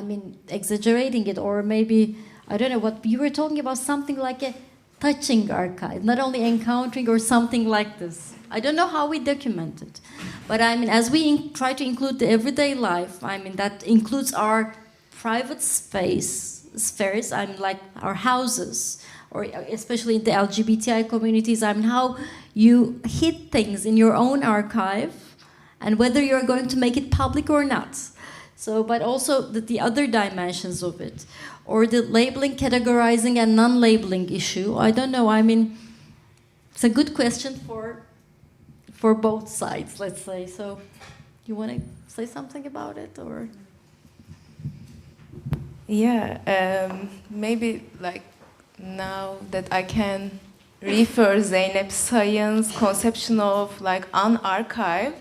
mean, exaggerating it, or maybe, I don't know what, you were talking about something like a touching archive, not only encountering or something like this. I don't know how we document it. But I mean, as we try to include the everyday life, I mean, that includes our private spheres, I mean, like our houses, or especially in the LGBTI communities, I mean, how you hid things in your own archive, and whether you're going to make it public or not. So, but also the other dimensions of it, or the labeling, categorizing, and non-labeling issue. I don't know, I mean, it's a good question for both sides, let's say. So, you want to say something about it, or? Yeah, maybe like now that I can refer Zeynep Sayın's conception of like an archive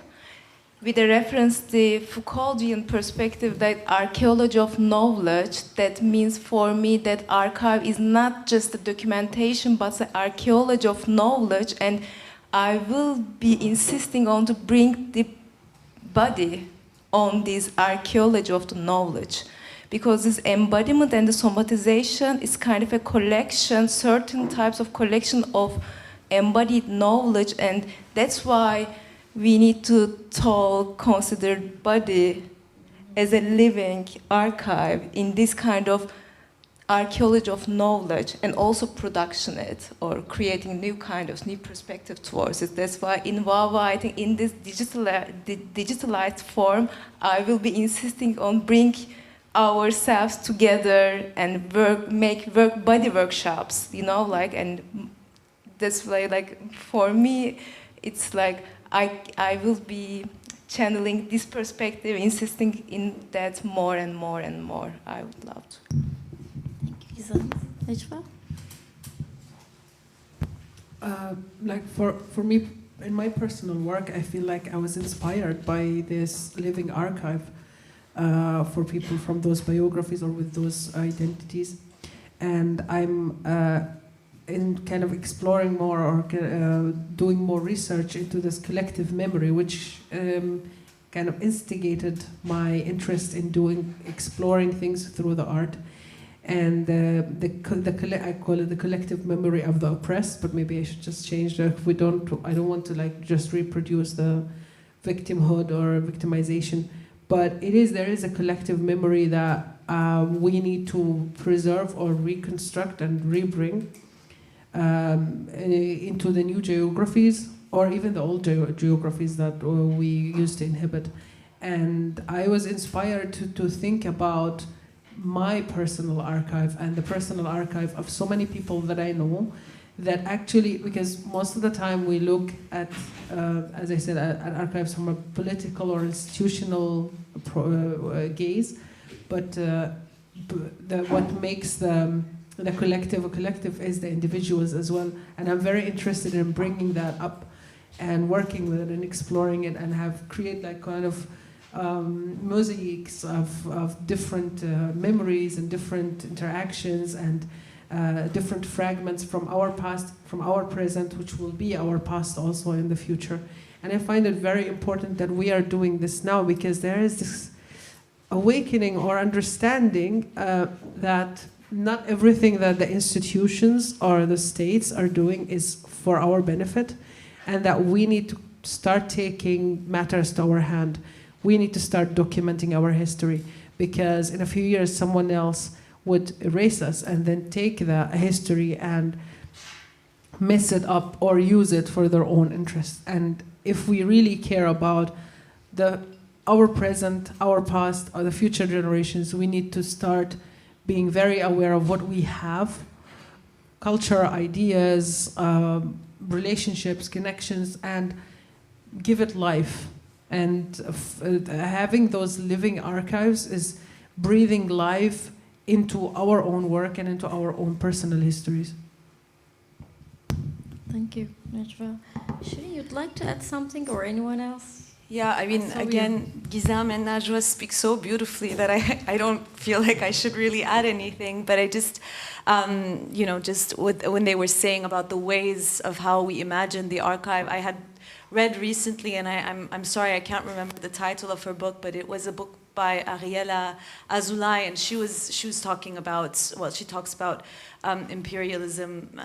with a reference to the Foucauldian perspective that archaeology of knowledge, that means for me that archive is not just the documentation but the archaeology of knowledge, and I will be insisting on to bring the body on this archaeology of the knowledge. Because this embodiment and the somatization is kind of a collection, certain types of collection of embodied knowledge, and that's why we need to consider body as a living archive in this kind of archaeology of knowledge, and also production it, or creating new perspective towards it. That's why in WAWA, I think in this digitalized form, I will be insisting on bring ourselves together and make body workshops, you know, like, and that's why, like, for me, it's like I will be channeling this perspective, insisting in that more and more and more. I would love to. Thank you, Gizem. Najwa? Like for me, in my personal work, I feel like I was inspired by this living archive for people from those biographies or with those identities, and I'm in kind of exploring more or doing more research into this collective memory, which kind of instigated my interest in exploring things through the art, and I call it the collective memory of the oppressed, but maybe I should just change that. I don't want to like just reproduce the victimhood or victimization. But there is a collective memory that we need to preserve or reconstruct and rebring into the new geographies, or even the old geographies that we used to inhabit. And I was inspired to think about my personal archive and the personal archive of so many people that I know, that actually, because most of the time we look at, as I said, at archives from a political or institutional gaze, but what makes the collective a collective is the individuals as well. And I'm very interested in bringing that up and working with it and exploring it, and have create like kind of mosaics of different memories and different interactions and different fragments from our past, from our present, which will be our past also in the future. And I find it very important that we are doing this now, because there is this awakening or understanding that not everything that the institutions or the states are doing is for our benefit, and that we need to start taking matters to our hand. We need to start documenting our history, because in a few years someone else would erase us and then take the history and mess it up or use it for their own interests. And if we really care about our present, our past, or the future generations, we need to start being very aware of what we have, culture, ideas, relationships, connections, and give it life. And having those living archives is breathing life into our own work and into our own personal histories. Thank you, Najwa. Shirin, you'd like to add something, or anyone else? Yeah, I mean, again, Gizem and Najwa speak so beautifully that I don't feel like I should really add anything, but I just, you know, just when they were saying about the ways of how we imagine the archive, I had read recently, and I'm sorry, I can't remember the title of her book, but it was a book by Ariela Azoulay, and she was talking about, well, she talks about imperialism,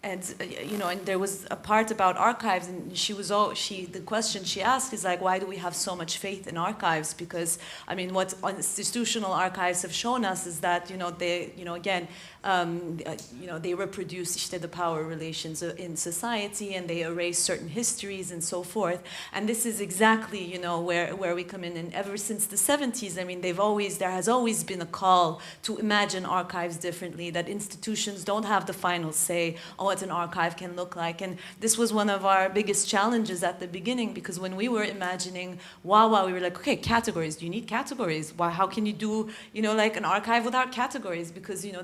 and you know, and there was a part about archives, and the question she asked is like, why do we have so much faith in archives? Because I mean, what institutional archives have shown us is that, you know, they, you know, again, you know, they reproduce the power relations in society, and they erase certain histories and so forth. And this is exactly, you know, where we come in. And ever since the 70s, I mean, there has always been a call to imagine archives differently, that institutions don't have the final say on what an archive can look like. And this was one of our biggest challenges at the beginning, because when we were imagining WAWA, we were like, okay, categories, do you need categories? Why, how can you do, you know, like an archive without categories? Because, you know,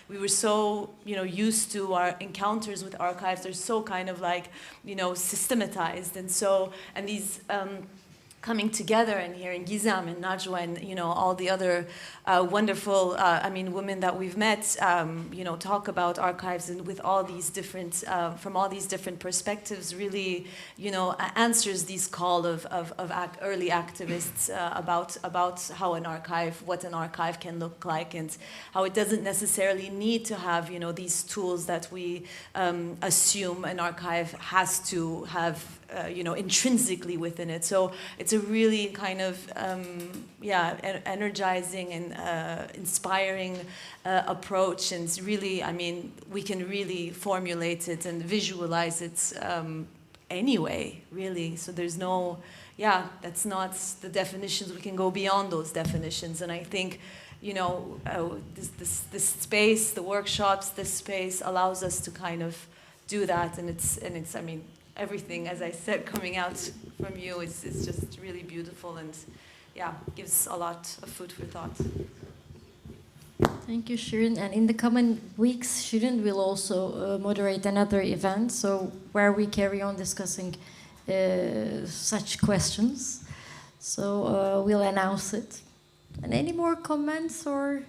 we were so, you know, used to our encounters with archives. They're so kind of like, you know, systematized. And these coming together, and hearing Gizem and Najwa and, you know, all the other wonderful, I mean, women that we've met, you know, talk about archives and with all these different, from all these different perspectives, really, you know, answers these call of early activists about how what an archive can look like, and how it doesn't necessarily need to have, you know, these tools that we assume an archive has to have, you know, intrinsically within it. So it's a really kind of, energizing and inspiring approach. And it's really, I mean, we can really formulate it and visualize it anyway, really. So there's no, that's not the definitions. We can go beyond those definitions. And I think, you know, this space, the workshops, this space allows us to kind of do that. And it's, I mean, everything, as I said, coming out from you is just really beautiful, and gives a lot of food for thought. Thank you, Shirin. And in the coming weeks, Shirin will also moderate another event, so where we carry on discussing such questions. So we'll announce it. And any more comments or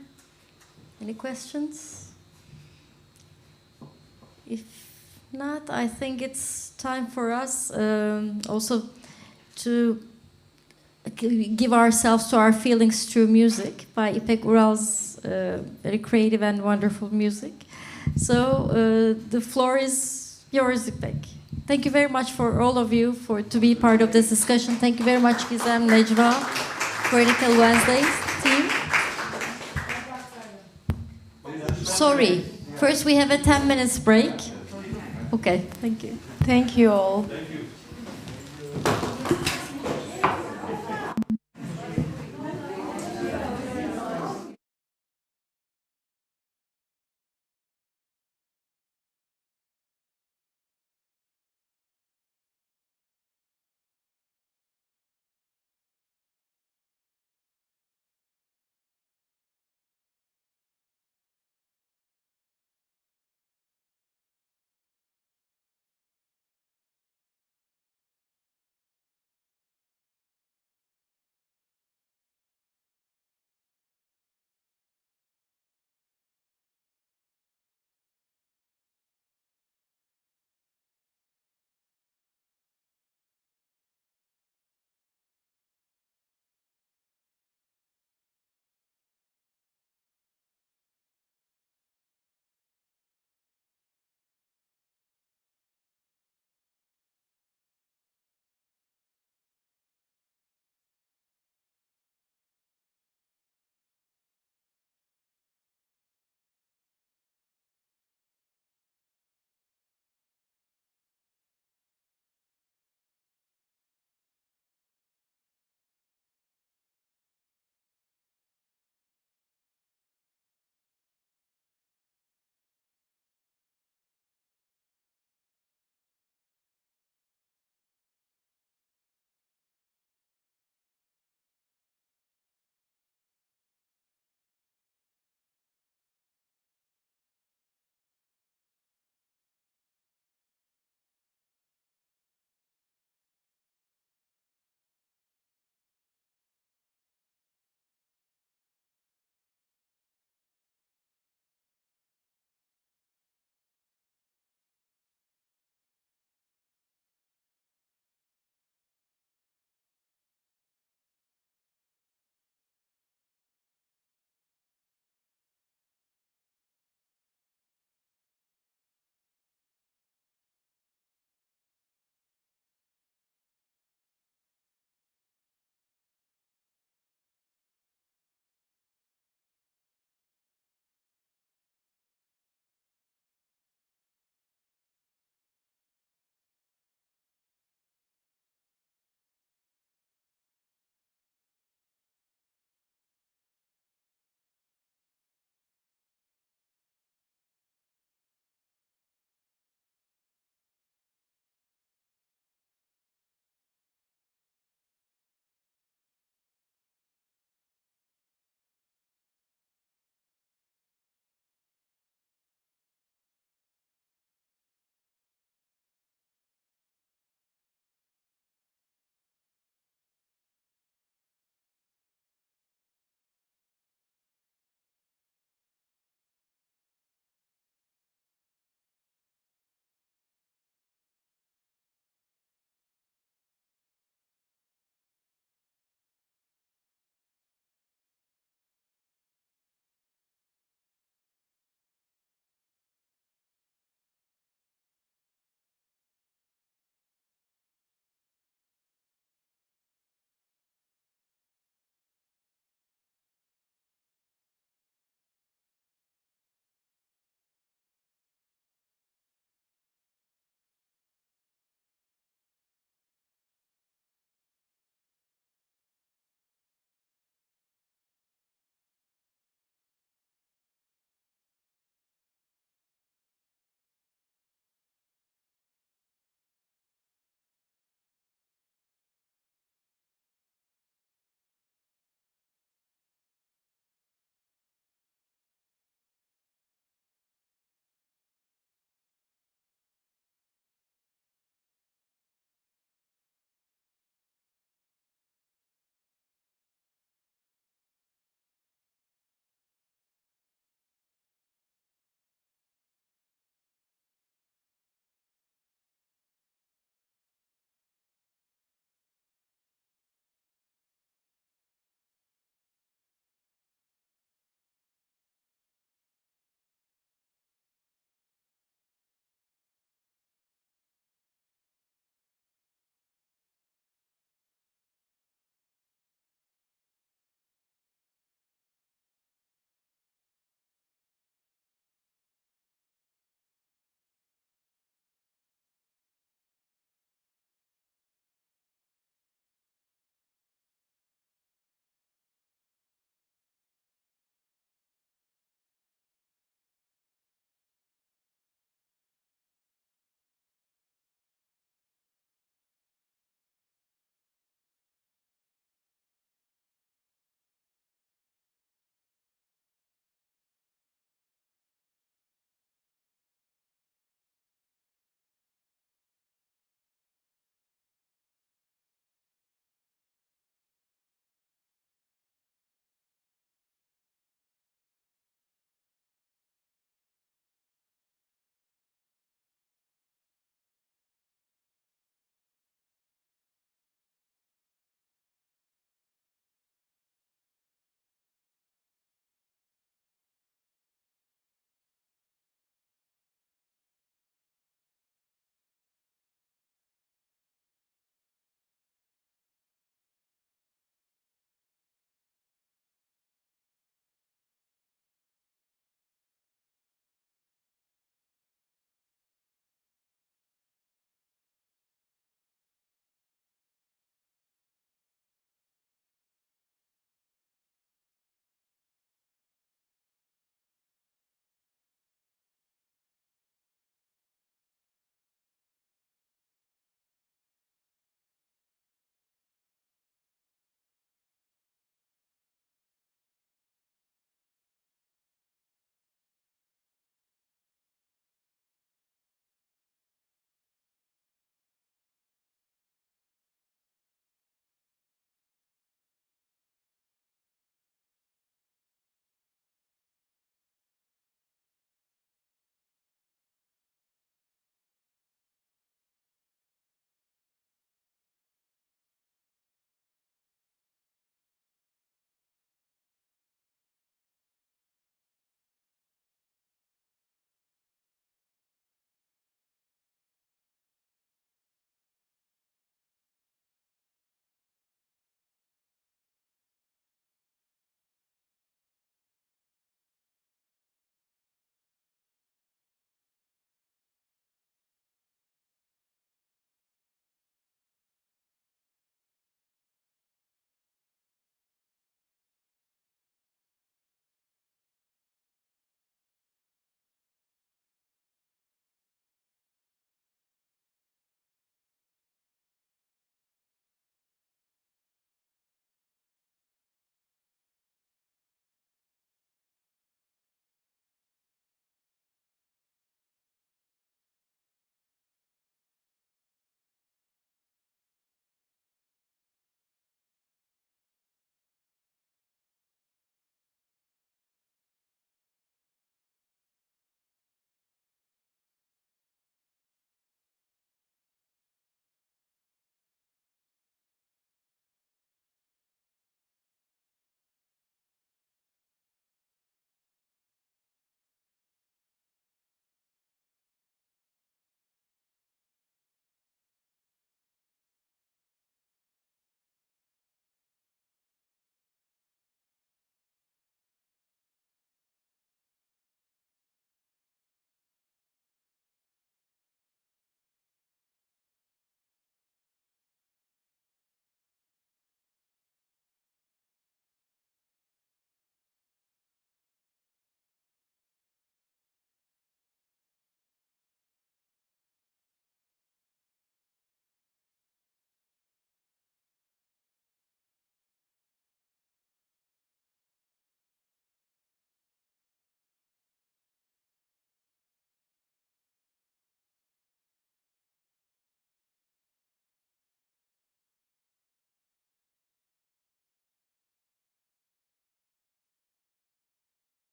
any questions? If not, I think it's time for us also to give ourselves to our feelings through music by İpek Ural's very creative and wonderful music. So the floor is yours, İpek. Thank you very much for all of you to be part of this discussion. Thank you very much, Gizem, Najwa, Chromatic Wednesdays team. Sorry, first we have a 10 minutes break. Okay, thank you. Thank you all. Thank you.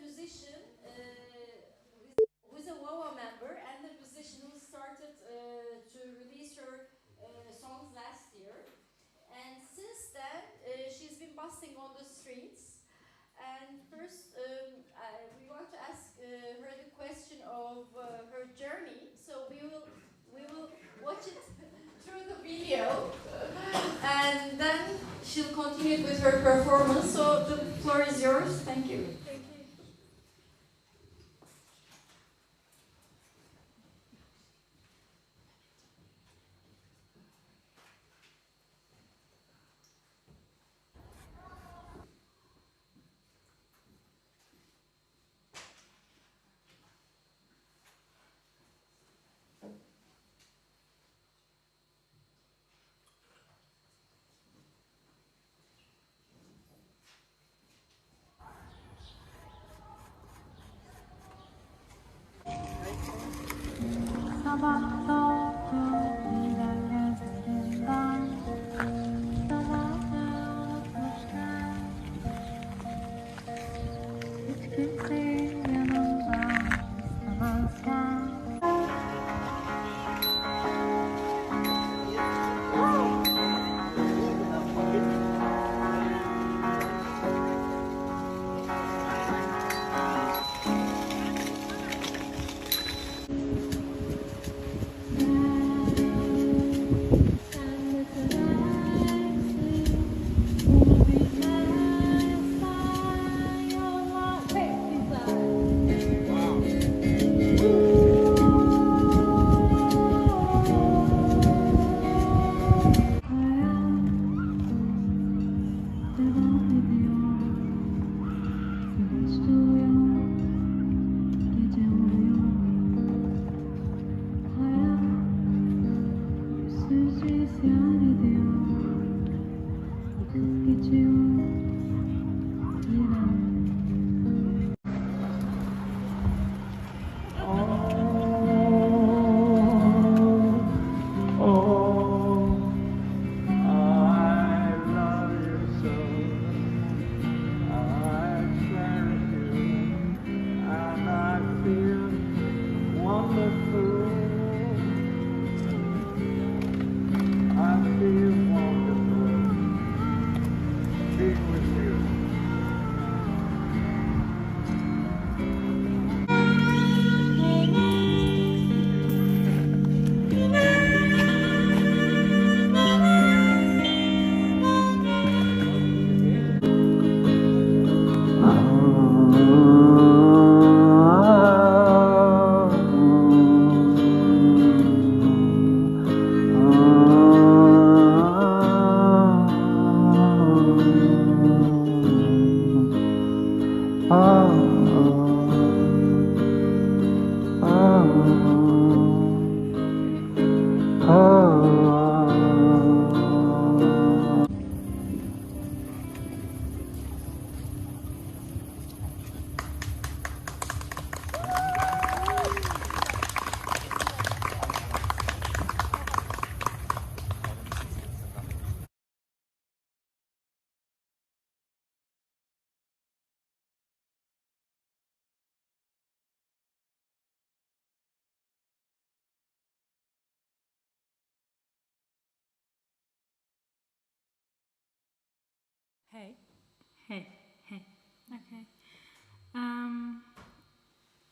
musician who's a WAWA member and the musician who started to release her songs last year. And since then, she's been busting on the streets. And first, we want to ask her the question of her journey. So we will watch it through the video, and then she'll continue with her performance. So the floor is yours. Thank you. Hey, hey, hey. Okay.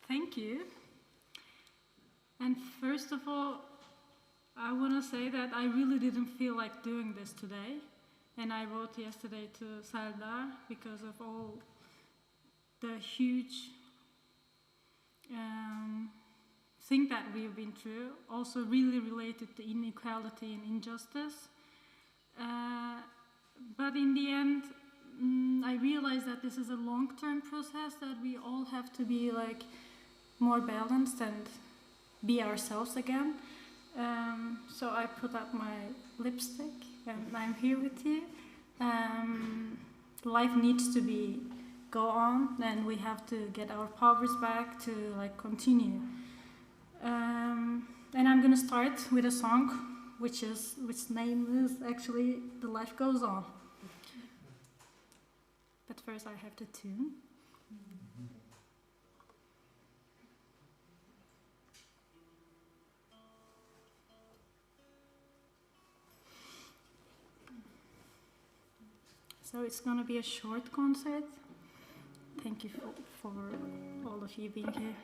Thank you. And first of all, I want to say that I really didn't feel like doing this today. And I wrote yesterday to Sardar because of all the huge thing that we've been through, also really related to inequality and injustice. But in the end, I realized that this is a long-term process, that we all have to be like more balanced and be ourselves again. So I put up my lipstick and I'm here with you. Life needs to go on, and we have to get our powers back to like continue. And I'm gonna start with a song which name is actually The Life Goes On. But first I have to tune. So it's going to be a short concert. Thank you for all of you being here.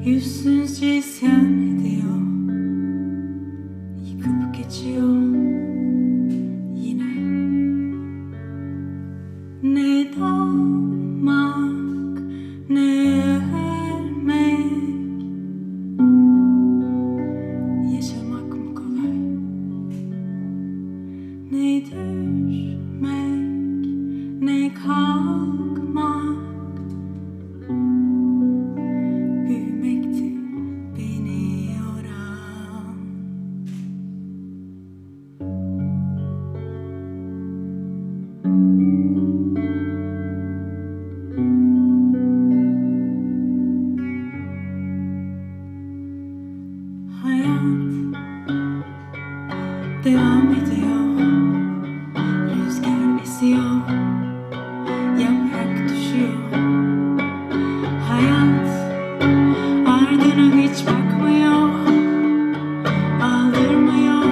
Yüzsüzce isyan ediyor, yıkıp geçiyor yine. Ne doğmak, ne ölmek, yaşamak mı kolay? Ne düşmek, ne kalkmak. Devam ediyor, rüzgar esiyor, yaprak düşüyor. Hayat ardına hiç bakmıyor, aldırmıyor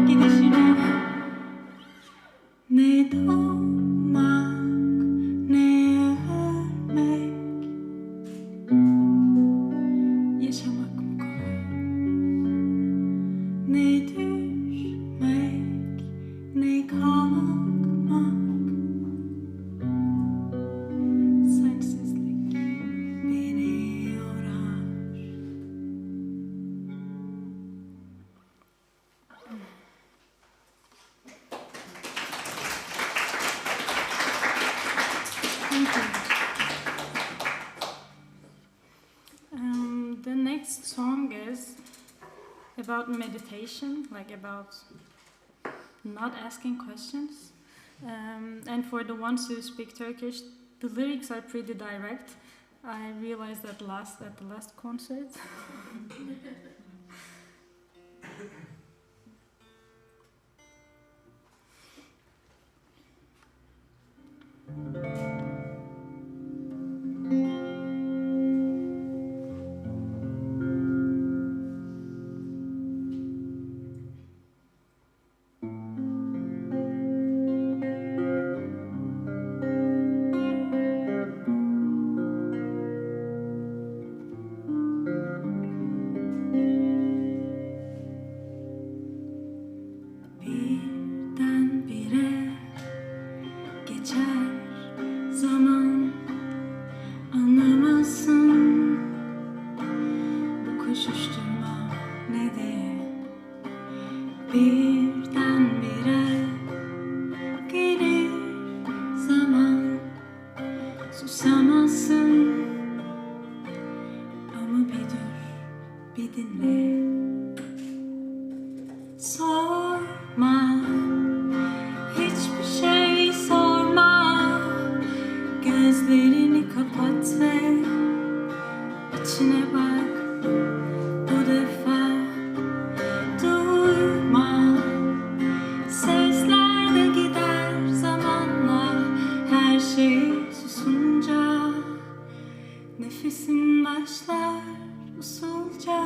gidişine. Ne doğmak, ne ölmek, yaşamak mı kolay? Ne düşmek, ne kalkmak, sensizlik beni yorar. Thank you. The next song is about meditation, like about not asking questions. And for the ones who speak Turkish, the lyrics are pretty direct. I realized that at the last concert. Birdenbire geçer zaman, anlamazsın bu koşuşturma ne diye. Birdenbire gelir zaman, susamazsın ama bir dur, bir dinle. Sorma, hiçbir şey sorma. Gözlerini kapat ve içine bak. Bu defa duyma. Sesler de gider zamanla. Her şey susunca nefesin başlar usulca.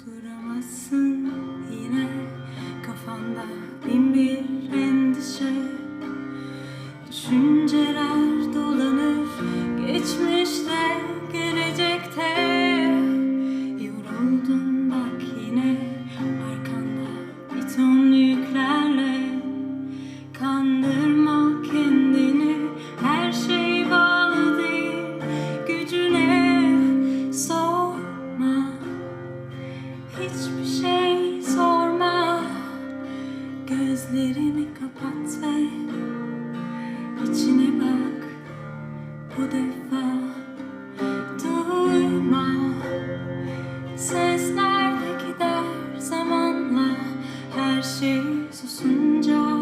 Duramazsın. Duyma, sesler de gider zamanla, her şey susunca,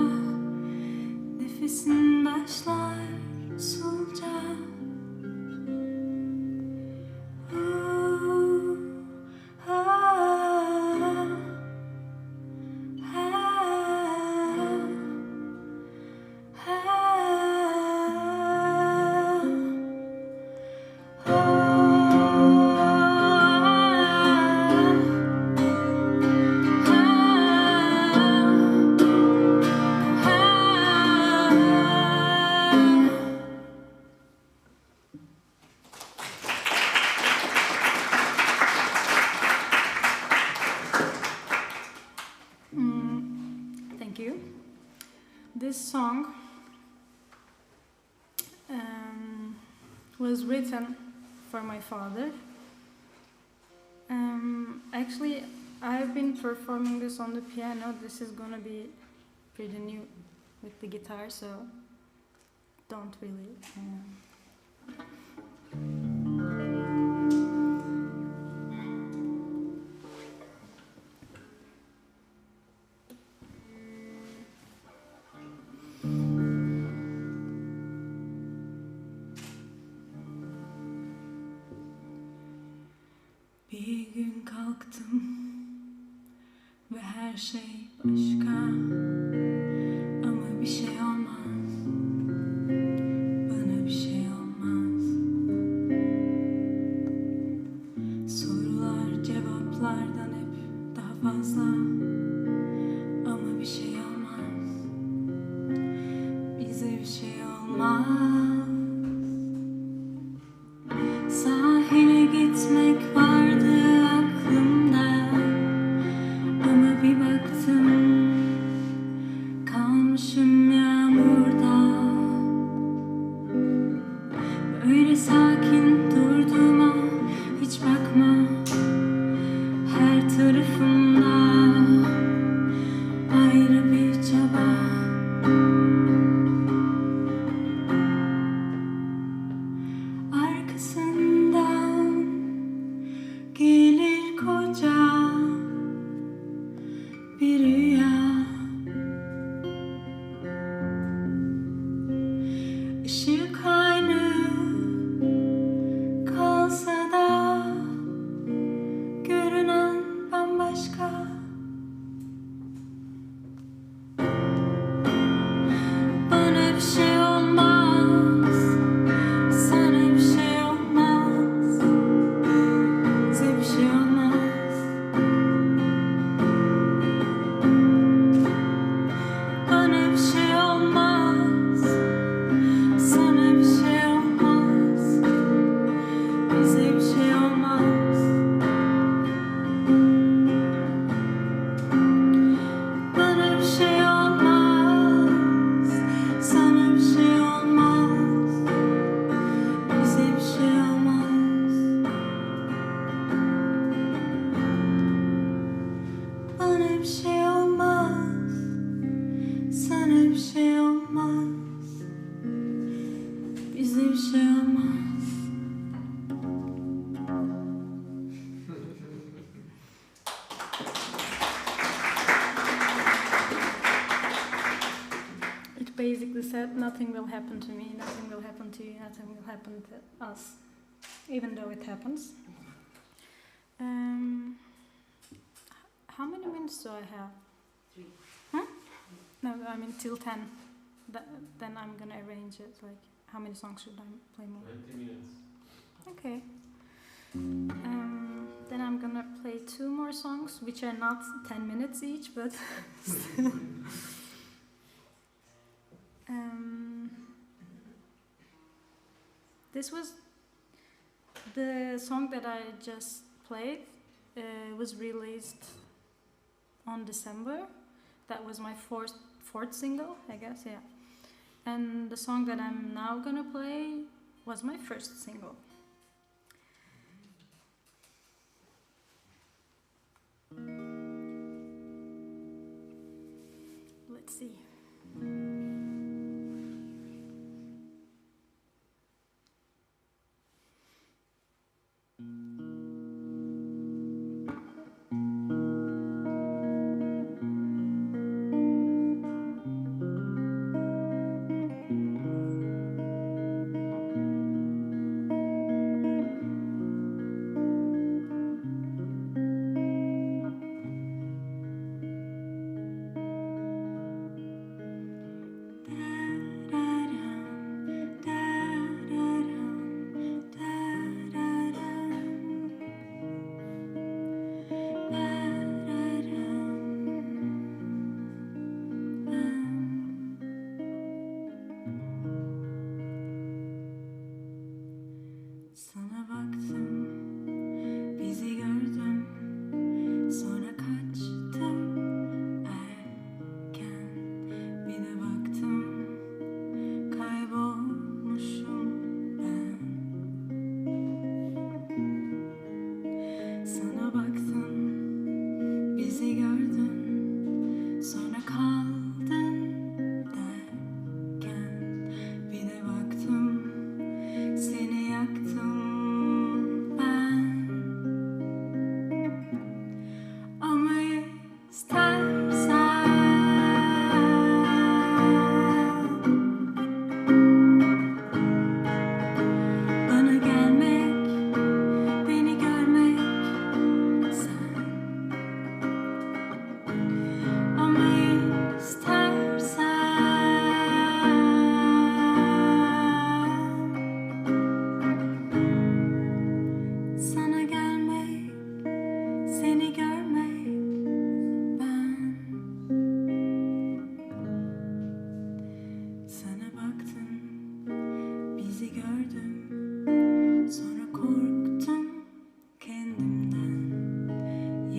nefesin başlar usulca. Thank you. This song was written for my father. Actually, I've been performing this on the piano. This is gonna be pretty new with the guitar, so don't really. Bir gün kalktım ve her şey başka, ama bir şey olmaz, bana bir şey olmaz. Sorular cevaplardan hep daha fazla, ama bir şey olmaz, bize bir şey olmaz. Sahile gitmek vardı aklımda, ama bir baktım kalmışım yağmurda. Böyle sakin durduğuma hiç bakma, her tarafımda ayrı bir çaba. Arkasından gelir koca bir rüya. Işık aynı kalsa da görünen bambaşka. Bana bir şey olmaz, sana bir şey olmaz, bize bir şey olmaz. Bana bir şey olmaz, sana bir şey olmaz, bize bir şey olmaz. Bana bir şey olmaz, sana bir şey olmaz, bize bir şey olmaz. Bana bir şey olmaz, sana bir şey olmaz, bize bir şey olmaz. It basically said nothing will happen to me, nothing will happen to you, nothing will happen to us, even though it happens. How many minutes do I have? 3. Huh? No, I mean till 10. Then I'm gonna arrange it. Like, how many songs should I play more? 20 minutes. Okay. Then I'm gonna play 2 more songs, which are not 10 minutes each, but still. This was the song that I just played. Was released on December. That was my fourth single, I guess, yeah. And the song that I'm now gonna play was my first single. Let's see. Sana baktım, bizi gördüm, sonra kaçtım erken. Bir de baktım, kaybolmuşum ben. Sana baktım, bizi gördün, sonra kaldın derken. Bir de baktım, seni yaktım ben. Ama istersen bana gelmek, beni görmek sen. Ama istersen sana gelmek, seni görmek ben. Sana baktım, bizi gördüm, sonra korktum kendimden.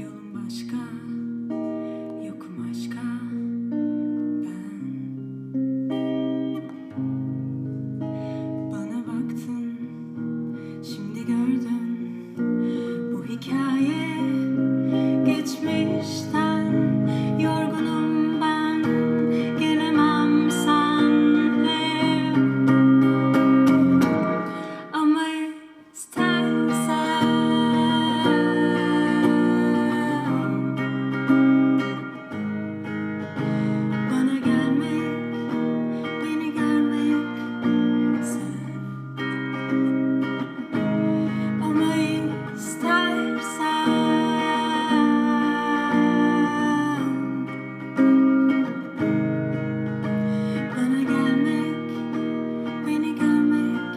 Yolum başka, yokum aşka ben. Bana baktın, şimdi gördün, bu hikaye geçmişten. Yorgunum ben, gelemem senle. Ama istersen bana gelmek, beni görmek sen. Ama istersen bana gelmek, beni görmek.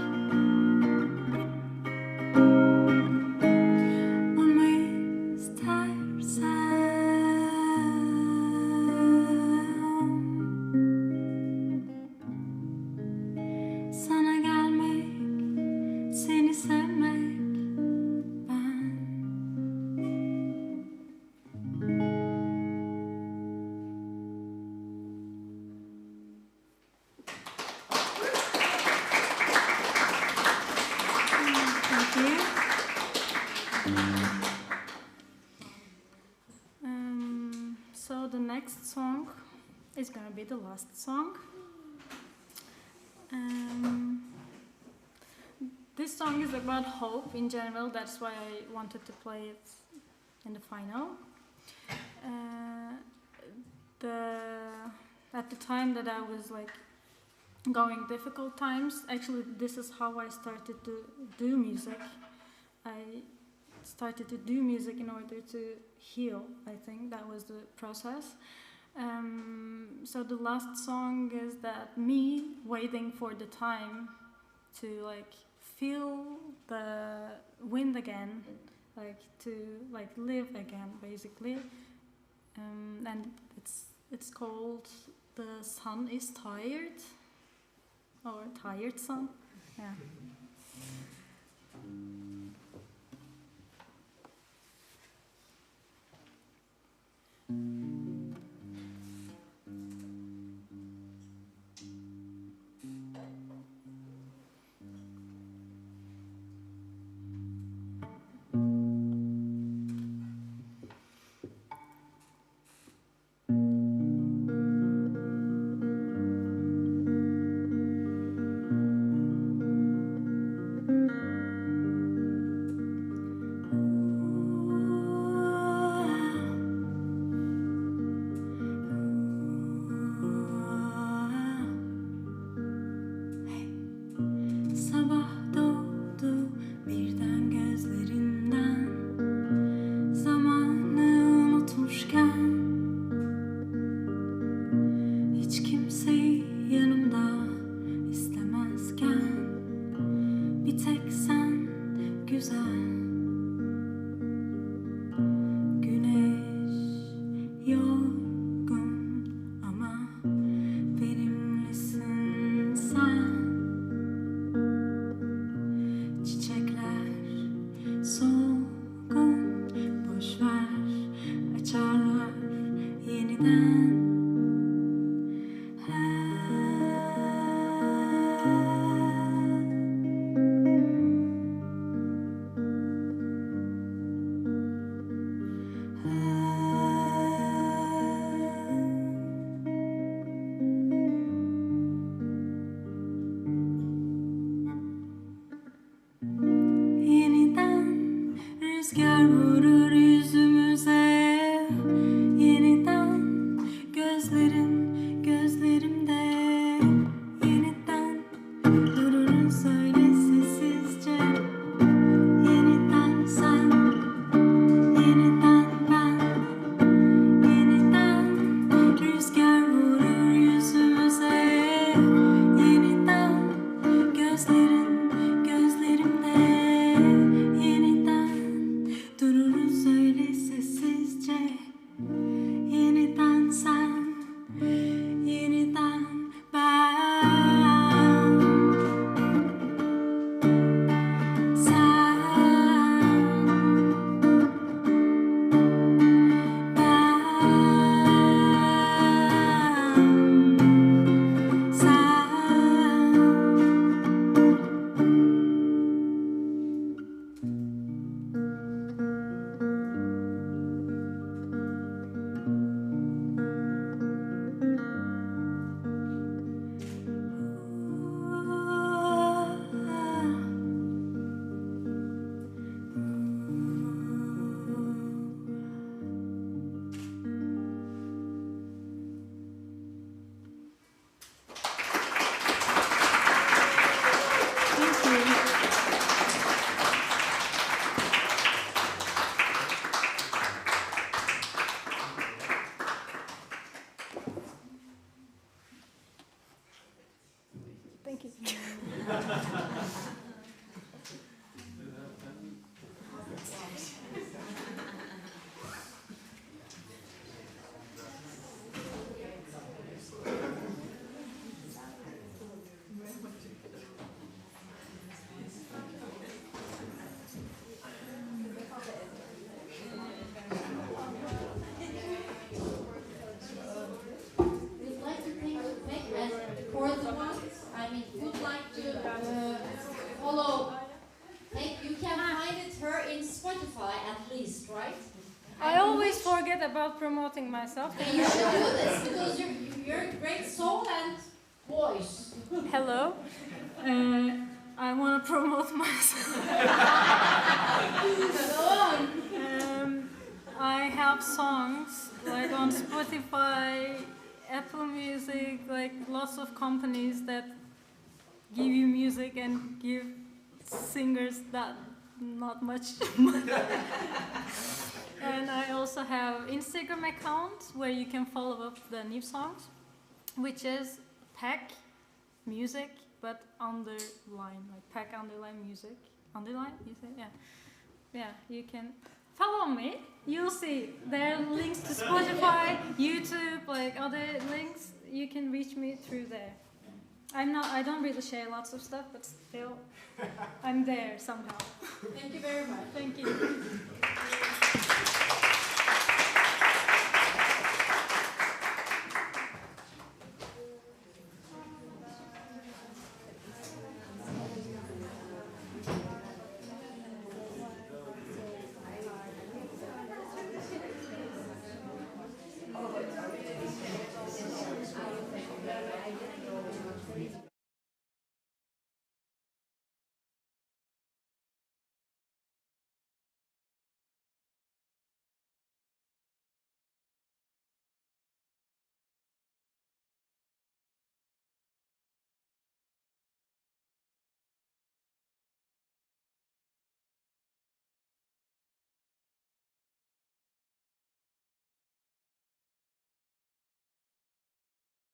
Ama istersen sana gelmek, seni sevmek ben. Thank you. So the next song is gonna be the last song. This song is about hope in general. That's why I wanted to play it in the final. At the time that I was like going difficult times, actually this is how I started to do music. I started to do music in order to heal. I think that was the process. So the last song is that me waiting for the time to like feel the wind again, like to like live again basically. And it's called The Sun is Tired, or Tired Sun. Yeah. Rüzgar vurur yüzümüze yeniden, gözlerin gözlerimde yeniden dururuz öyle sessizce. Yeniden sen, yeniden ben, yeniden rüzgar vurur yüzümüze yeniden, gözlerin gözlerimde yeniden dururuz öyle sessizce. Yeniden sen, yeniden ben. Sen, ben, sen. Thank you. We'd like to thank Beck and for the ones, I mean, would like to follow Beck. You can find it her in Spotify at least, right? I always forget about promoting myself. And you should do this because you're a great soul and voice. Hello. I want to promote myself. Go on. I have songs like on Spotify, Apple Music, like lots of companies that give you music and give singers that not much money. And I also have Instagram account where you can follow up the new songs, which is pack music, but underline, like pack underline music. Underline, you say? Yeah. Yeah, you can follow me. You'll see there are links to Spotify, YouTube, like other links. You can reach me through there. I don't really share lots of stuff, but still, I'm there somehow. Thank you very much. Thank you.